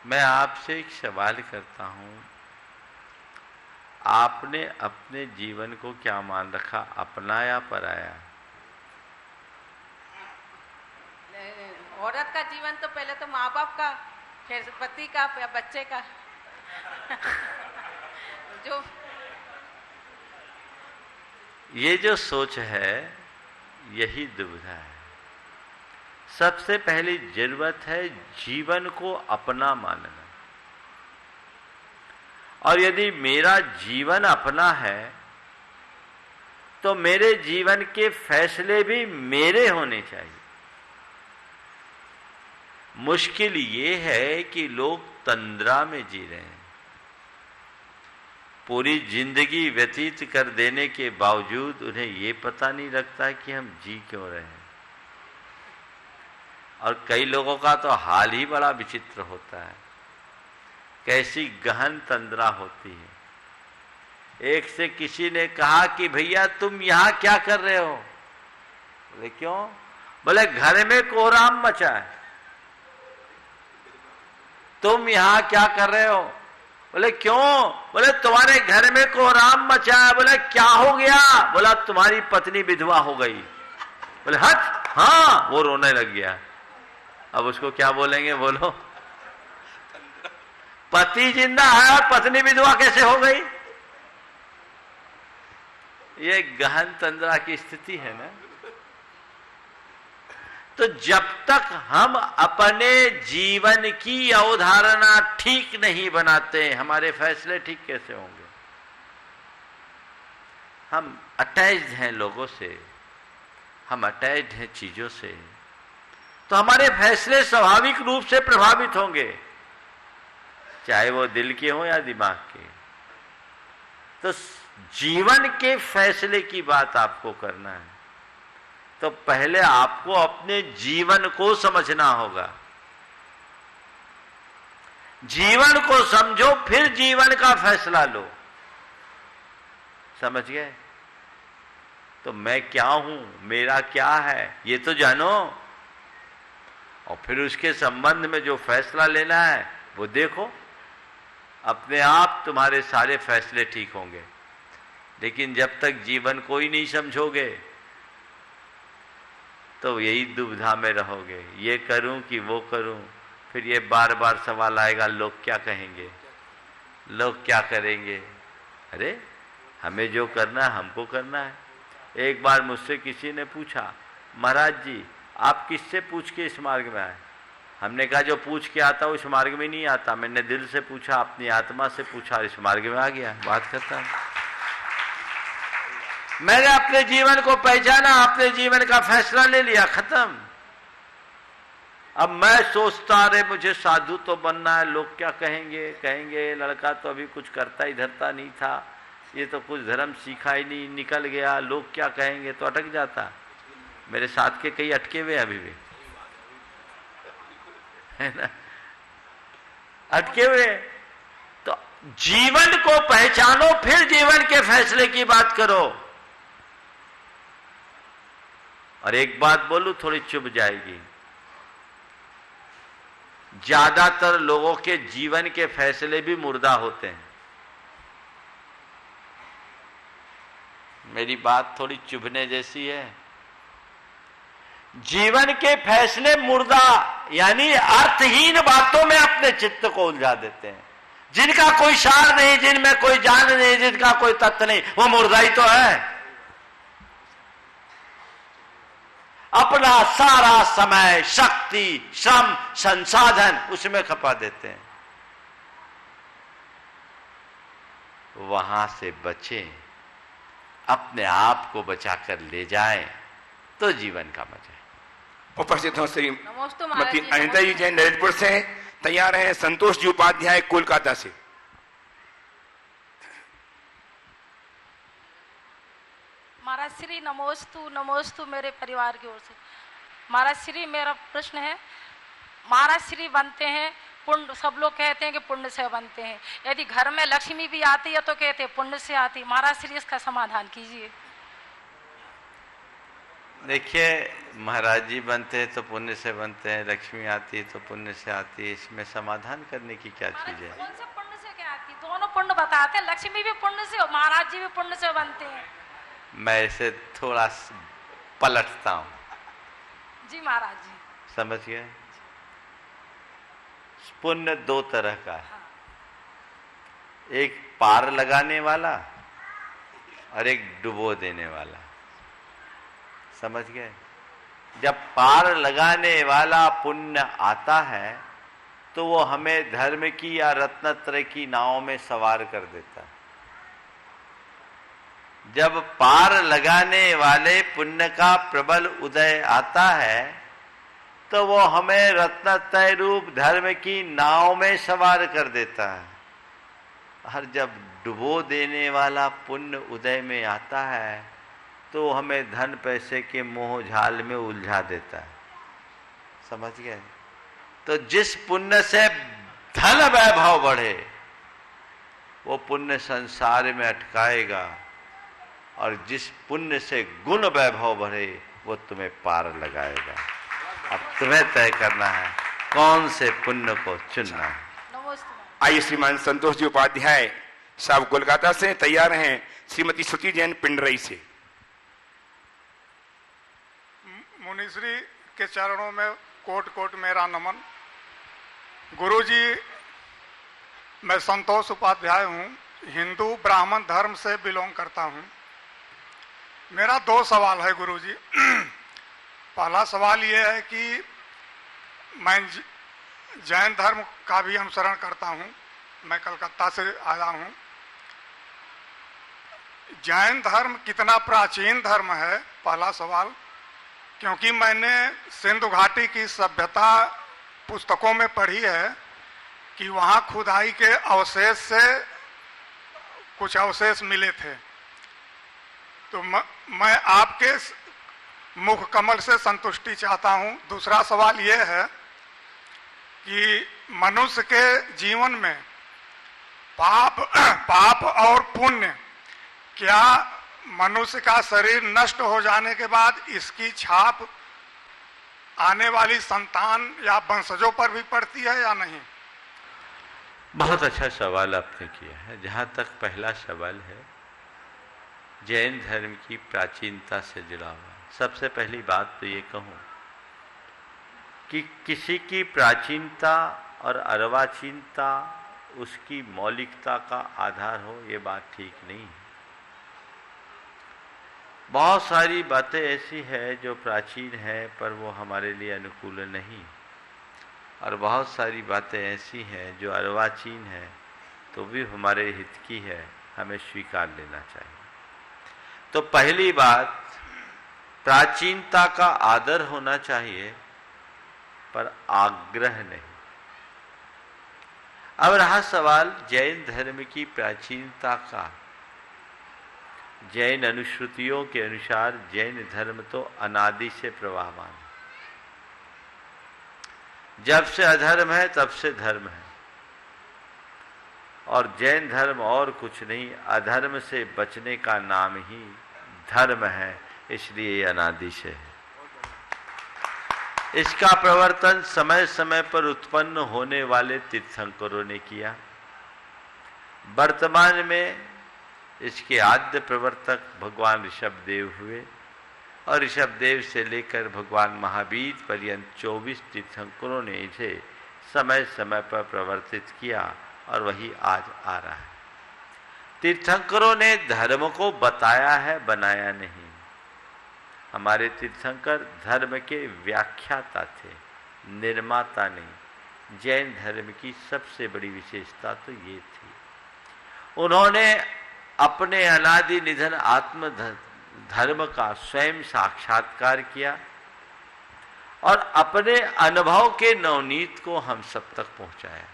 मैं आपसे एक सवाल करता हूं, आपने अपने जीवन को क्या मान रखा, अपना या पराया? औरत का जीवन तो पहले तो माँ बाप का, फिर पति का या बच्चे का जो ये जो सोच है यही दुविधा है। सबसे पहली जरूरत है जीवन को अपना मानना। और यदि मेरा जीवन अपना है तो मेरे जीवन के फैसले भी मेरे होने चाहिए। मुश्किल ये है कि लोग तंद्रा में जी रहे हैं। पूरी जिंदगी व्यतीत कर देने के बावजूद उन्हें ये पता नहीं लगता कि हम जी क्यों रहे हैं। और कई लोगों का तो हाल ही बड़ा विचित्र होता है, कैसी गहन तंद्रा होती है। एक से किसी ने कहा कि भैया तुम यहां क्या कर रहे हो? बोले क्यों? बोले घर में कोहराम मचा है। तुम यहां क्या कर रहे हो? बोले क्यों? बोले तुम्हारे घर में कोहराम मचा है। बोले क्या हो गया? बोला तुम्हारी पत्नी विधवा हो गई। बोले हट, हाँ। वो रोने लग गया। अब उसको क्या बोलेंगे, बोलो? पति जिंदा है और पत्नी विधवा कैसे हो गई? ये गहन तंद्रा की स्थिति है ना। तो जब तक हम अपने जीवन की अवधारणा ठीक नहीं बनाते, हमारे फैसले ठीक कैसे होंगे? हम अटैच्ड हैं लोगों से, हम अटैच्ड हैं चीजों से, तो हमारे फैसले स्वाभाविक रूप से प्रभावित होंगे, चाहे वो दिल के हो या दिमाग के। तो जीवन के फैसले की बात आपको करना है, तो पहले आपको अपने जीवन को समझना होगा। जीवन को समझो, फिर जीवन का फैसला लो। समझ गए? तो मैं क्या हूं, मेरा क्या है, ये तो जानो, और फिर उसके संबंध में जो फैसला लेना है वो देखो। अपने आप तुम्हारे सारे फैसले ठीक होंगे। लेकिन जब तक जीवन को ही नहीं समझोगे तो यही दुविधा में रहोगे, ये करूं कि वो करूं। फिर ये बार बार सवाल आएगा, लोग क्या कहेंगे, लोग क्या करेंगे। अरे हमें जो करना है हमको करना है। एक बार मुझसे किसी ने पूछा, महाराज जी आप किससे पूछ के इस मार्ग में आए? हमने कहा जो पूछ के आता वो इस मार्ग में नहीं आता। मैंने दिल से पूछा, अपनी आत्मा से पूछा, इस मार्ग में आ गया। बात करता है, मैंने अपने जीवन को पहचाना, अपने जीवन का फैसला ले लिया, खत्म। अब मैं सोचता रहे मुझे साधु तो बनना है, लोग क्या कहेंगे, कहेंगे लड़का तो अभी कुछ करता ही धरता नहीं था, ये तो कुछ धर्म सीखा ही नहीं, निकल गया, लोग क्या कहेंगे, तो अटक जाता। मेरे साथ के कई अटके हुए अभी भी है ना, अटके हुए। तो जीवन को पहचानो, फिर जीवन के फैसले की बात करो। और एक बात बोलूं, थोड़ी चुभ जाएगी, ज्यादातर लोगों के जीवन के फैसले भी मुर्दा होते हैं। मेरी बात थोड़ी चुभने जैसी है। जीवन के फैसले मुर्दा यानी अर्थहीन बातों में अपने चित्त को उलझा देते हैं, जिनका कोई सार नहीं, जिनमें कोई जान नहीं, जिनका कोई तत्व नहीं, वो मुर्दा ही तो है। अपना सारा समय, शक्ति, श्रम, संसाधन उसमें खपा देते हैं। वहां से बचें, अपने आप को बचाकर ले जाएं, तो जीवन का मजा है। उपस्थित हो श्रीमती जी, अनिता जी जैन ललितपुर से तैयार हैं संतोष जी उपाध्याय कोलकाता से। महाराज श्री नमोस्तु नमोस्तु मेरे परिवार की ओर से। महाराज श्री मेरा प्रश्न है, महाराज श्री बनते हैं पुण्य, सब लोग कहते हैं कि पुण्य से बनते हैं, यदि घर में लक्ष्मी भी आती है तो कहते हैं पुण्य से आती। महाराज श्री इसका समाधान कीजिए। देखिए, महाराज जी बनते हैं तो पुण्य से बनते हैं, लक्ष्मी आती है तो पुण्य से आती है, इसमें समाधान करने की क्या चीज है? कौन से पुण्य से क्या आती? दोनों पुण्य बताते हैं, लक्ष्मी भी पुण्य से और महाराज जी भी पुण्य से बनते हैं। मैं इसे थोड़ा पलटता हूं। जी महाराज जी। समझ गए? पुण्य दो तरह का है, एक पार लगाने वाला और एक डुबो देने वाला। समझ गए? जब पार लगाने वाला पुण्य आता है तो वो हमें धर्म की या रत्नत्रय की नाव में सवार कर देता है। जब पार लगाने वाले पुण्य का प्रबल उदय आता है तो वो हमें रत्नत्रय रूप धर्म की नाव में सवार कर देता है। और जब डुबो देने वाला पुण्य उदय में आता है तो हमें धन पैसे के मोह झाल में उलझा देता है। समझ गए? तो जिस पुण्य से धन वैभव बढ़े वो पुण्य संसार में अटकाएगा, और जिस पुण्य से गुण वैभव बढ़े वो तुम्हें पार लगाएगा। अब तुम्हें तय करना है कौन से पुण्य को चुनना है। आइए श्रीमान संतोष जी उपाध्याय साहब कोलकाता से तैयार हैं श्रीमती श्रुति जैन पिंडरई से। मुनिश्री के चरणों में कोट कोट मेरा नमन। गुरुजी, मैं संतोष उपाध्याय हूँ, हिंदू ब्राह्मण धर्म से बिलोंग करता हूँ। मेरा 2 सवाल है गुरुजी। पहला सवाल ये है कि मैं जैन धर्म का भी अनुसरण करता हूँ, मैं कलकत्ता से आया हूँ। जैन धर्म कितना प्राचीन धर्म है, पहला सवाल, क्योंकि मैंने सिंधु घाटी की सभ्यता पुस्तकों में पढ़ी है कि वहाँ खुदाई के अवशेष से कुछ अवशेष मिले थे। तो मैं आपके मुख कमल से संतुष्टि चाहता हूँ। दूसरा सवाल यह है कि मनुष्य के जीवन में पाप और पुण्य, क्या मनुष्य का शरीर नष्ट हो जाने के बाद इसकी छाप आने वाली संतान या वंशजों पर भी पड़ती है या नहीं? बहुत अच्छा सवाल आपने किया है। जहाँ तक पहला सवाल है जैन धर्म की प्राचीनता से जुड़ा हुआ, सबसे पहली बात तो ये कहूँ कि किसी की प्राचीनता और अर्वाचीनता उसकी मौलिकता का आधार हो, ये बात ठीक नहीं है। बहुत सारी बातें ऐसी है जो प्राचीन है पर वो हमारे लिए अनुकूल नहीं, और बहुत सारी बातें ऐसी हैं जो अर्वाचीन है तो भी हमारे हित की है, हमें स्वीकार लेना चाहिए। तो पहली बात, प्राचीनता का आदर होना चाहिए पर आग्रह नहीं। अब रहा सवाल जैन धर्म की प्राचीनता का। जैन अनुश्रुतियों के अनुसार जैन धर्म तो अनादि से प्रवाहमान है। जब से अधर्म है तब से धर्म है, और जैन धर्म और कुछ नहीं, अधर्म से बचने का नाम ही धर्म है, इसलिए अनादि से है। इसका प्रवर्तन समय समय पर उत्पन्न होने वाले तीर्थंकरों ने किया। वर्तमान में इसके आद्य प्रवर्तक भगवान ऋषभदेव हुए, और ऋषभदेव से लेकर भगवान महावीर पर्यंत 24 तीर्थंकरों ने इसे समय समय पर प्रवर्तित किया, और वही आज आ रहा है। तीर्थंकरों ने धर्म को बताया है, बनाया नहीं। हमारे तीर्थंकर धर्म के व्याख्याता थे, निर्माता नहीं। जैन धर्म की सबसे बड़ी विशेषता तो ये थी, उन्होंने अपने अनादि निधन आत्म धर्म का स्वयं साक्षात्कार किया, और अपने अनुभव के नवनीत को हम सब तक पहुंचाया,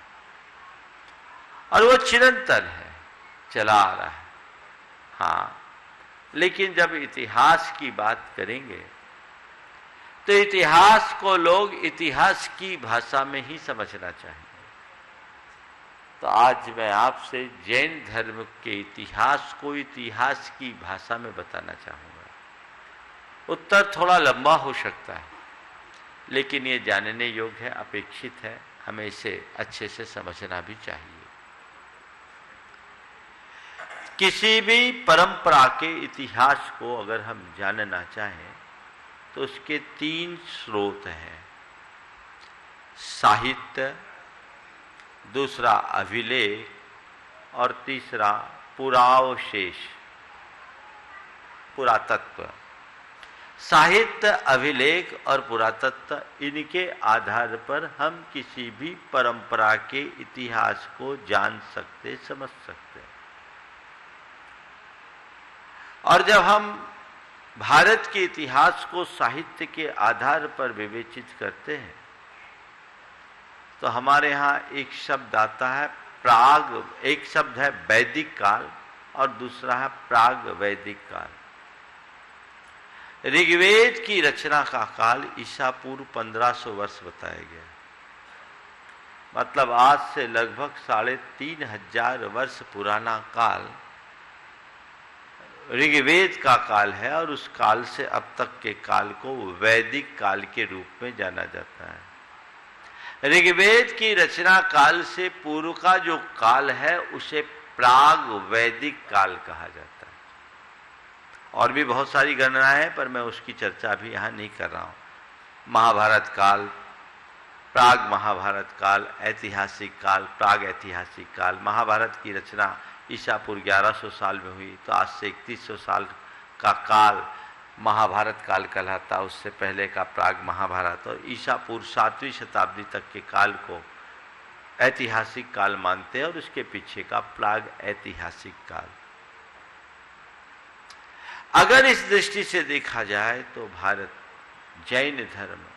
और वो चिरंतन है, चला आ रहा है। हाँ, लेकिन जब इतिहास की बात करेंगे तो इतिहास को लोग इतिहास की भाषा में ही समझना चाहेंगे। तो आज मैं आपसे जैन धर्म के इतिहास को इतिहास की भाषा में बताना चाहूँगा। उत्तर थोड़ा लंबा हो सकता है, लेकिन ये जानने योग्य है, अपेक्षित है, हमें इसे अच्छे से समझना भी चाहिए। किसी भी परंपरा के इतिहास को अगर हम जानना चाहें तो उसके 3 स्रोत हैं। साहित्य, दूसरा अभिलेख, और तीसरा पुरावशेष, पुरातत्व। साहित्य, अभिलेख और पुरातत्व, इनके आधार पर हम किसी भी परंपरा के इतिहास को जान सकते, समझ सकते हैं। और जब हम भारत के इतिहास को साहित्य के आधार पर विवेचित करते हैं तो हमारे यहाँ एक शब्द आता है प्राग, एक शब्द है वैदिक काल और दूसरा है प्राग वैदिक काल। ऋग्वेद की रचना का काल ईसा पूर्व 1500 वर्ष बताया गया, मतलब आज से लगभग 3500 वर्ष पुराना काल ऋग्वेद का काल है, और उस काल से अब तक के काल को वैदिक काल के रूप में जाना जाता है। ऋग्वेद की रचना काल से पूर्व का जो काल है उसे प्राग वैदिक काल कहा जाता है। और भी बहुत सारी गणनाएं हैं, पर मैं उसकी चर्चा भी यहाँ नहीं कर रहा हूँ। महाभारत काल, प्राग महाभारत काल, ऐतिहासिक काल, प्राग ऐतिहासिक काल। महाभारत की रचना ईसा पूर्व 1100 साल में हुई, तो आज से 3100 साल का काल महाभारत काल कहलाता, उससे पहले का प्राग महाभारत, और ईसा पूर्व 7वीं शताब्दी तक के काल को ऐतिहासिक काल मानते हैं और उसके पीछे का प्राग ऐतिहासिक काल। अगर इस दृष्टि से देखा जाए तो भारत जैन धर्म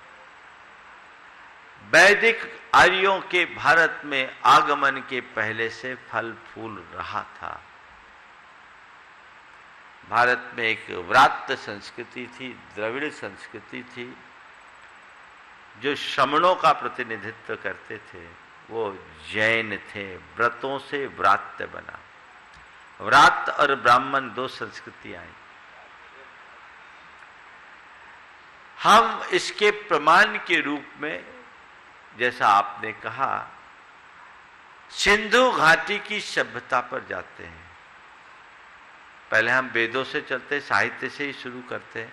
वैदिक आर्यों के भारत में आगमन के पहले से फल फूल रहा था। भारत में एक व्रात संस्कृति थी, द्रविड़ संस्कृति थी, जो श्रमणों का प्रतिनिधित्व करते थे, वो जैन थे। व्रतों से व्रात्य बना। व्रात और ब्राह्मण दो संस्कृतियां आई। हम इसके प्रमाण के रूप में, जैसा आपने कहा, सिंधु घाटी की सभ्यता पर जाते हैं। पहले हम वेदों से चलते, साहित्य से ही शुरू करते हैं।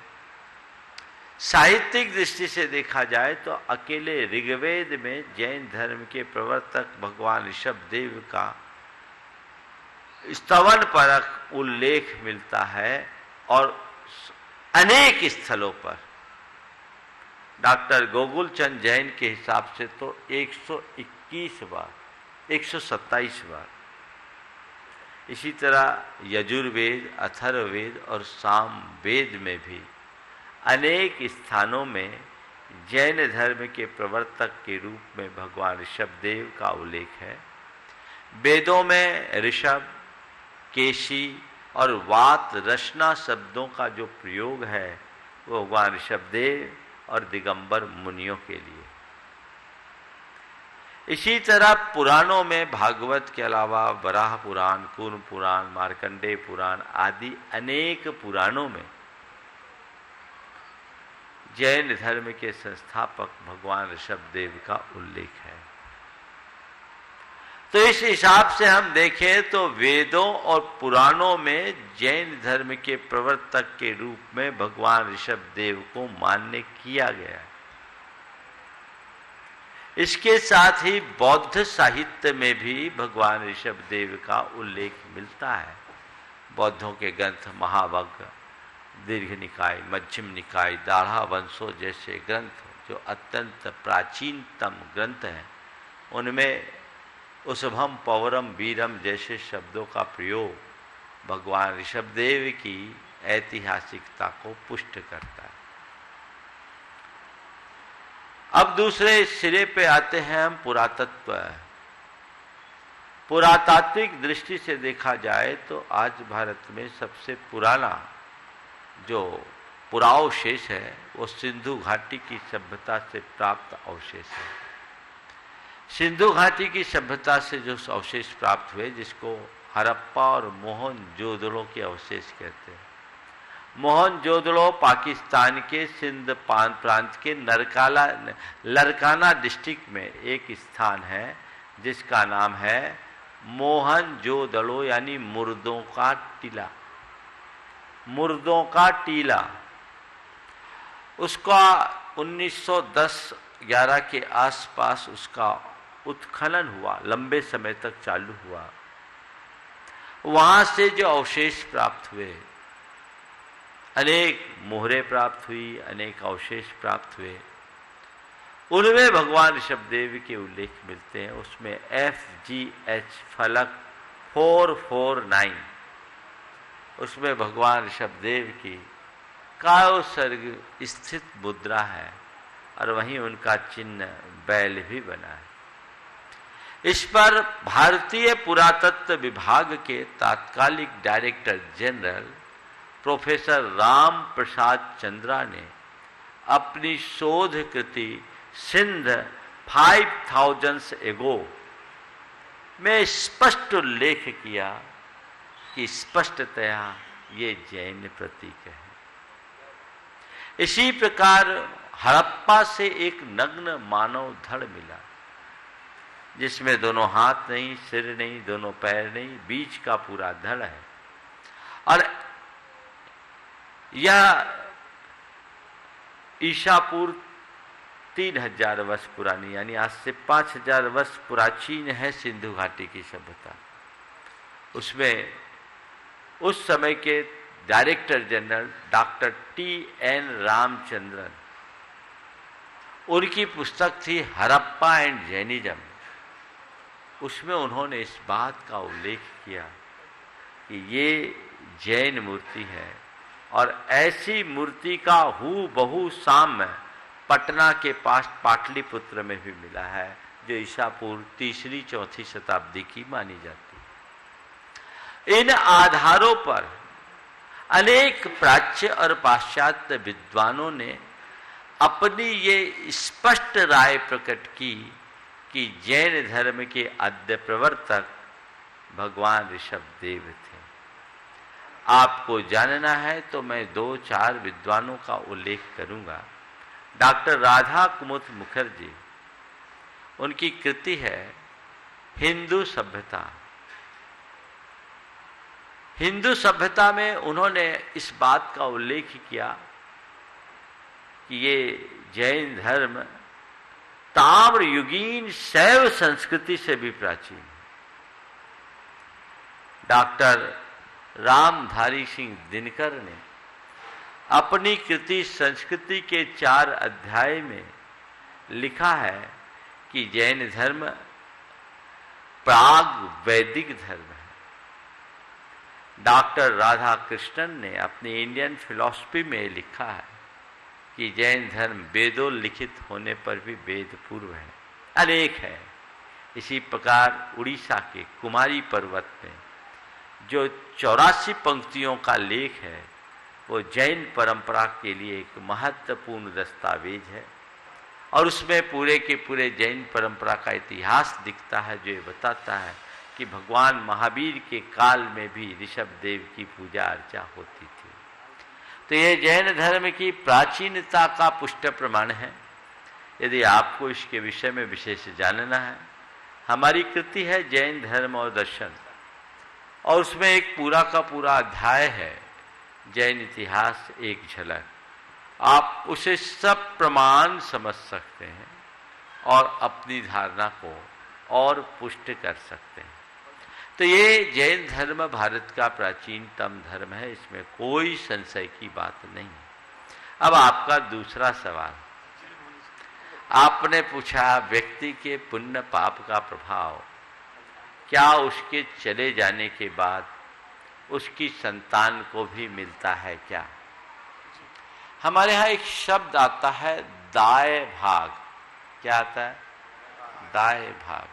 साहित्यिक दृष्टि से देखा जाए तो अकेले ऋग्वेद में जैन धर्म के प्रवर्तक भगवान ऋषभदेव का स्तवन परक उल्लेख मिलता है, और अनेक स्थलों पर। डॉक्टर गोकुल चंद जैन के हिसाब से तो 121 बार, 127 बार। इसी तरह यजुर्वेद, अथर्ववेद और सामवेद में भी अनेक स्थानों में जैन धर्म के प्रवर्तक के रूप में भगवान ऋषभदेव का उल्लेख है। वेदों में ऋषभ, केशी और वात रचना शब्दों का जो प्रयोग है वो भगवान ऋषभदेव और दिगंबर मुनियों के लिए। इसी तरह पुराणों में भागवत के अलावा वराह पुराण, कूर्म पुराण, मार्कंडेय पुराण आदि अनेक पुराणों में जैन धर्म के संस्थापक भगवान ऋषभदेव का उल्लेख है। तो इस हिसाब से हम देखें तो वेदों और पुराणों में जैन धर्म के प्रवर्तक के रूप में भगवान ऋषभदेव को मान्य किया गया है। इसके साथ ही बौद्ध साहित्य में भी भगवान ऋषभदेव का उल्लेख मिलता है। बौद्धों के ग्रंथ महावग्ग, दीर्घ निकाय, मध्यम निकाय, दाढ़ा वंशो जैसे ग्रंथ जो अत्यंत प्राचीनतम ग्रंथ हैं, उनमें उसभम, पौरम, वीरम जैसे शब्दों का प्रयोग भगवान ऋषभदेव की ऐतिहासिकता को पुष्ट करता है। अब दूसरे सिरे पे आते हैं हम पुरातत्व। पुरातात्विक दृष्टि से देखा जाए तो आज भारत में सबसे पुराना जो पुरावशेष है वो सिंधु घाटी की सभ्यता से प्राप्त अवशेष है। सिंधु घाटी की सभ्यता से जो अवशेष प्राप्त हुए, जिसको हड़प्पा और मोहनजोदड़ो के अवशेष कहते हैं। मोहनजोदड़ो पाकिस्तान के सिंध प्रांत के लरकाना डिस्ट्रिक्ट में एक स्थान है जिसका नाम है मोहनजोदड़ो, यानी मुर्दों का टीला। मुर्दों का टीला उसका 1910-11 के आसपास उसका उत्खनन हुआ, लंबे समय तक चालू हुआ। वहां से जो अवशेष प्राप्त हुए, अनेक मोहरें प्राप्त हुई, अनेक अवशेष प्राप्त हुए, उनमें भगवान ऋषभदेव के उल्लेख मिलते हैं। उसमें FGH फलक 449, उसमें भगवान ऋषभदेव की कायोसर्ग स्थित मुद्रा है और वहीं उनका चिन्ह बैल भी बना है। इस पर भारतीय पुरातत्व विभाग के तात्कालिक director general professor Ram Prasad Chandra ने अपनी शोध कृति सिंध 5000 एगो में स्पष्ट उल्लेख किया कि स्पष्टतया ये जैन प्रतीक है। इसी प्रकार हड़प्पा से एक नग्न मानव धड़ मिला जिसमें दोनों हाथ नहीं, सिर नहीं, दोनों पैर नहीं, बीच का पूरा धड़ है। और यह ईशापूर्व 3000 वर्ष पुरानी, यानी आज से 5000 वर्ष प्राचीन है सिंधु घाटी की सभ्यता। उसमें उस समय के director general doctor T.N. Ramachandran, उनकी पुस्तक थी हड़प्पा एंड जैनिज्म। उसमें उन्होंने इस बात का उल्लेख किया कि ये जैन मूर्ति है और ऐसी मूर्ति का हूबहू साम्य पटना के पास पाटलिपुत्र में भी मिला है, जो ईसा पूर्व 3री-4थी शताब्दी की मानी जाती है। इन आधारों पर अनेक प्राच्य और पाश्चात्य विद्वानों ने अपनी ये स्पष्ट राय प्रकट की कि जैन धर्म के आद्य प्रवर्तक भगवान ऋषभदेव थे। आपको जानना है तो मैं 2-4 विद्वानों का उल्लेख करूंगा। डॉक्टर राधा कुमुद मुखर्जी, उनकी कृति है हिंदू सभ्यता। हिंदू सभ्यता में उन्होंने इस बात का उल्लेख किया कि ये जैन धर्म ताम्र युगीन शैव संस्कृति से भी प्राचीन है। डॉक्टर रामधारी सिंह दिनकर ने अपनी कृति संस्कृति के 4 अध्याय में लिखा है कि जैन धर्म प्राग वैदिक धर्म है। डॉक्टर राधा कृष्णन ने अपनी इंडियन फिलॉसफी में लिखा है कि जैन धर्म वेदों लिखित होने पर भी वेद पूर्व है, अनेक है। इसी प्रकार उड़ीसा के कुमारी पर्वत में जो 84 पंक्तियों का लेख है, वो जैन परंपरा के लिए एक महत्वपूर्ण दस्तावेज है और उसमें पूरे के पूरे जैन परंपरा का इतिहास दिखता है, जो ये बताता है कि भगवान महावीर के काल में भी ऋषभदेव की पूजा अर्चा होती थी। तो ये जैन धर्म की प्राचीनता का पुष्ट प्रमाण है। यदि आपको इसके विषय में विशेष जानना है, हमारी कृति है जैन धर्म और दर्शन, और उसमें एक पूरा का पूरा अध्याय है जैन इतिहास एक झलक। आप उसे सब प्रमाण समझ सकते हैं और अपनी धारणा को और पुष्ट कर सकते हैं। तो ये जैन धर्म भारत का प्राचीनतम धर्म है, इसमें कोई संशय की बात नहीं। अब आपका दूसरा सवाल, आपने पूछा व्यक्ति के पुण्य पाप का प्रभाव क्या उसके चले जाने के बाद उसकी संतान को भी मिलता है क्या? हमारे यहाँ एक शब्द आता है दाय भाग। क्या आता है? दाय भाग।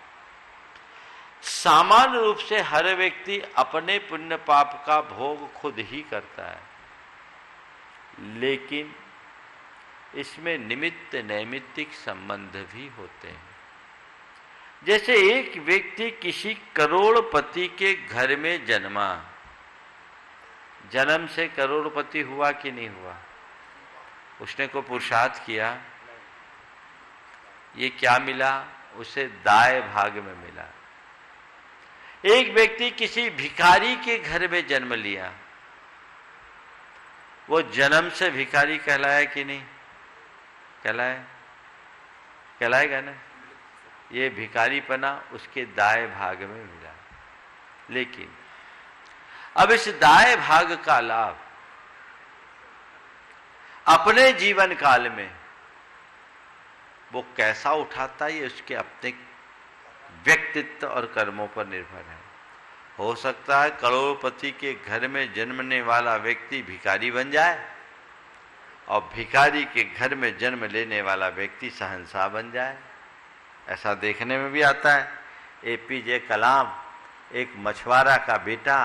सामान्य रूप से हर व्यक्ति अपने पुण्य पाप का भोग खुद ही करता है, लेकिन इसमें निमित्त नैमित्तिक संबंध भी होते हैं। जैसे एक व्यक्ति किसी करोड़पति के घर में जन्मा, जन्म से करोड़पति हुआ कि नहीं हुआ? उसने कोई पुरुषार्थ किया, ये क्या मिला? उसे दाय भाग में मिला। एक व्यक्ति किसी भिखारी के घर में जन्म लिया, वो जन्म से भिखारी कहलाया कि नहीं? कहलाएगा ना? ये भिखारीपना उसके दाय भाग में मिला। लेकिन अब इस दाय भाग का लाभ अपने जीवन काल में वो कैसा उठाता है, ये उसके अपने व्यक्तित्व और कर्मों पर निर्भर है। हो सकता है करोड़पति के घर में जन्मने वाला व्यक्ति भिखारी बन जाए और भिखारी के घर में जन्म लेने वाला व्यक्ति शहंशाह बन जाए। ऐसा देखने में भी आता है। APJ कलाम एक मछुआरा का बेटा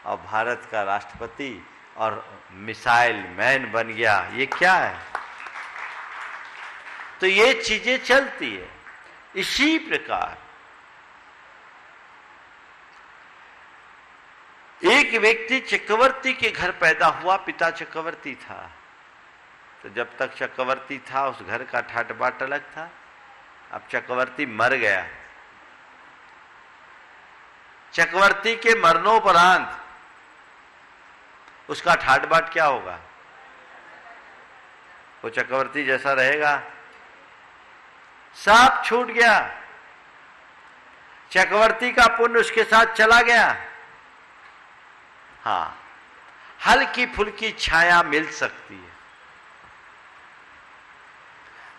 और भारत का राष्ट्रपति और मिसाइल मैन बन गया। ये क्या है? तो ये चीजें चलती है। इसी प्रकार एक व्यक्ति चक्रवर्ती के घर पैदा हुआ, पिता चक्रवर्ती था, तो जब तक चक्रवर्ती था उस घर का ठाट बाट अलग था। अब चक्रवर्ती मर गया, चक्रवर्ती के मरणोपरांत उसका ठाट बाट क्या होगा? वो चक्रवर्ती जैसा रहेगा? सब छूट गया, चक्रवर्ती का पुण्य उसके साथ चला गया। हाँ, हल्की फुल्की छाया मिल सकती है,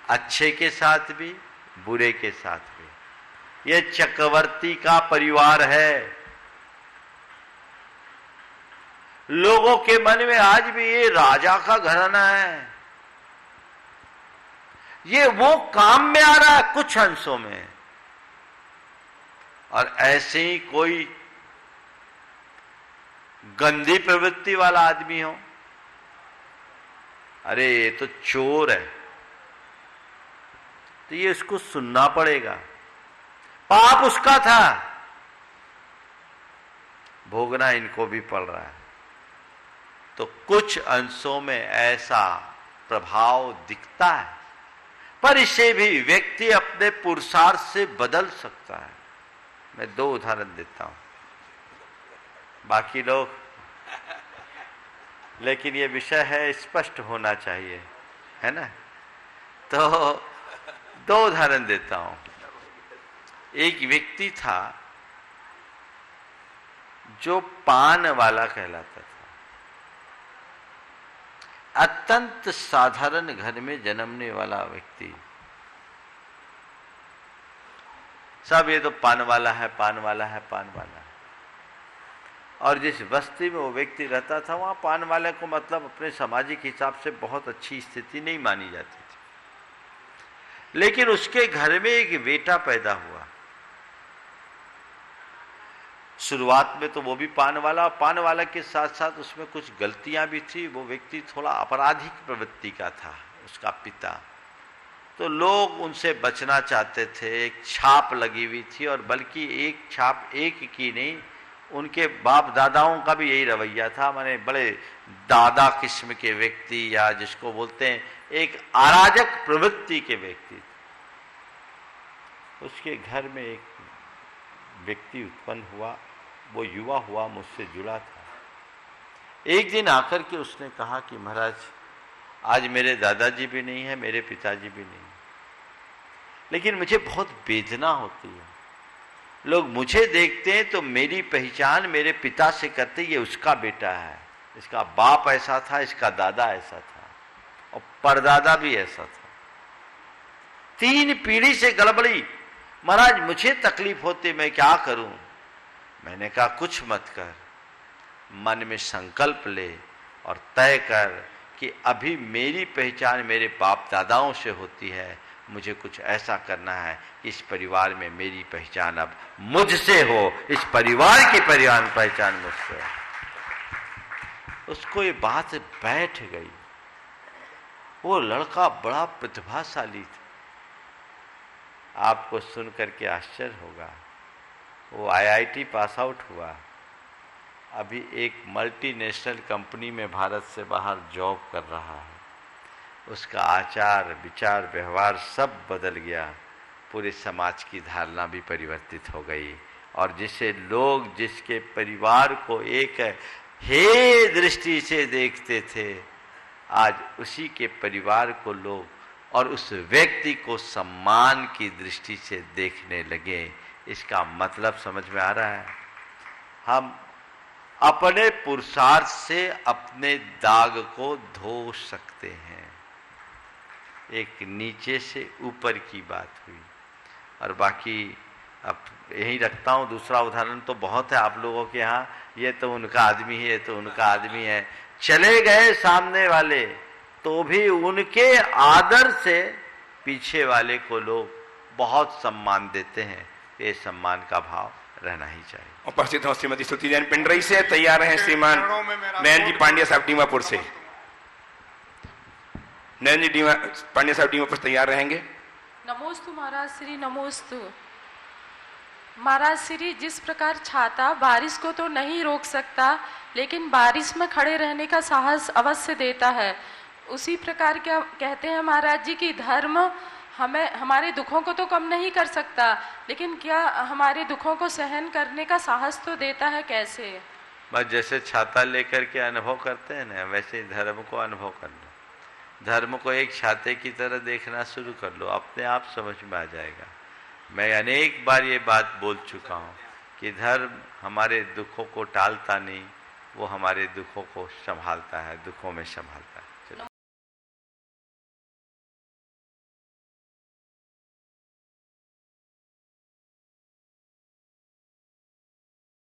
अच्छे के साथ भी बुरे के साथ भी। यह चक्रवर्ती का परिवार है। लोगों के मन में आज भी ये राजा का घराना है, ये वो काम में आ रहा है कुछ अंशों में। और ऐसे ही कोई गंदी प्रवृत्ति वाला आदमी हो, अरे ये तो चोर है, तो ये उसको सुनना पड़ेगा, पाप उसका था, भोगना इनको भी पड़ रहा है। तो कुछ अंशों में ऐसा प्रभाव दिखता है, पर इसे भी व्यक्ति अपने पुरुषार्थ से बदल सकता है। मैं 2 उदाहरण देता हूं, बाकी लोग, लेकिन ये विषय है स्पष्ट होना चाहिए, है ना। तो 2 उदाहरण देता हूं। एक व्यक्ति था जो पान वाला कहलाता था, अत्यंत साधारण घर में जन्मने वाला व्यक्ति। सब ये तो पान वाला है, पान वाला है, पान वाला है। और जिस बस्ती में वो व्यक्ति रहता था, वहां पान वाले को मतलब अपने सामाजिक हिसाब से बहुत अच्छी स्थिति नहीं मानी जाती थी। लेकिन उसके घर में एक बेटा पैदा हुआ। शुरुआत में तो वो भी पान वाला, और पान वाला के साथ साथ उसमें कुछ गलतियां भी थी। वो व्यक्ति थोड़ा आपराधिक प्रवृत्ति का था, उसका पिता। तो लोग उनसे बचना चाहते थे। एक छाप लगी हुई थी, और बल्कि एक छाप एक की नहीं, उनके बाप दादाओं का भी यही रवैया था। माने बड़े दादा किस्म के व्यक्ति, या जिसको बोलते हैं एक अराजक प्रवृत्ति के व्यक्ति। उसके घर में एक व्यक्ति उत्पन्न हुआ, वो युवा हुआ, मुझसे जुड़ा था। एक दिन आकर के उसने कहा कि महाराज, आज मेरे दादाजी भी नहीं है, मेरे पिताजी भी नहीं, लेकिन मुझे बहुत वेदना होती है। लोग मुझे देखते हैं तो मेरी पहचान मेरे पिता से करते, ये उसका बेटा है, इसका बाप ऐसा था, इसका दादा ऐसा था, और परदादा भी ऐसा था। 3 पीढ़ी से गड़बड़ी। महाराज मुझे तकलीफ होती, मैं क्या करूं? मैंने कहा कुछ मत कर, मन में संकल्प ले और तय कर कि अभी मेरी पहचान मेरे बाप दादाओं से होती है, मुझे कुछ ऐसा करना है कि इस परिवार में मेरी पहचान अब मुझसे हो, इस परिवार की पहचान मुझसे हो। उसको ये बात बैठ गई। वो लड़का बड़ा प्रतिभाशाली था। आपको सुन करके आश्चर्य होगा, वो IIT पास आउट हुआ, अभी एक मल्टीनेशनल कंपनी में भारत से बाहर जॉब कर रहा है। उसका आचार विचार व्यवहार सब बदल गया, पूरे समाज की धारणा भी परिवर्तित हो गई। और जिसे लोग जिसके परिवार को एक हे दृष्टि से देखते थे, आज उसी के परिवार को लोग और उस व्यक्ति को सम्मान की दृष्टि से देखने लगे। इसका मतलब समझ में आ रहा है? हम अपने पुरुषार्थ से अपने दाग को धो सकते हैं। एक नीचे से ऊपर की बात हुई। और बाकी अब यही रखता हूँ। दूसरा उदाहरण तो बहुत है आप लोगों के यहाँ, ये तो उनका आदमी है, ये तो उनका आदमी है। चले गए सामने वाले तो भी उनके आदर से पीछे वाले को लोग बहुत सम्मान देते हैं। ये सम्मान का भाव रहना ही चाहिए। उपस्थित हो श्रीमती स्तुति जैन पिंडरई से, तैयार हैं श्रीमान नयन जी पांड्या साहब डीमापुर से। नयन जी पांड्या साहब डीमापुर तैयार रहेंगे। नमोस्तु महाराज श्री, नमोस्तु महाराज श्री। जिस प्रकार छाता बारिश को तो नहीं रोक सकता, लेकिन बारिश में खड़े रहने का साहस अवश्य देता है, उसी प्रकार क्या कहते हैं महाराज जी की धर्म हमें हमारे दुखों को तो कम नहीं कर सकता, लेकिन क्या हमारे दुखों को सहन करने का साहस तो देता है। कैसे? बस जैसे छाता लेकर के अनुभव करते हैं ना, वैसे ही धर्म को अनुभव कर लो। धर्म को एक छाते की तरह देखना शुरू कर लो, अपने आप समझ में आ जाएगा। मैं अनेक बार ये बात बोल चुका हूँ कि धर्म हमारे दुखों को टालता नहीं, वो हमारे दुखों को संभालता है, दुखों में संभालता है।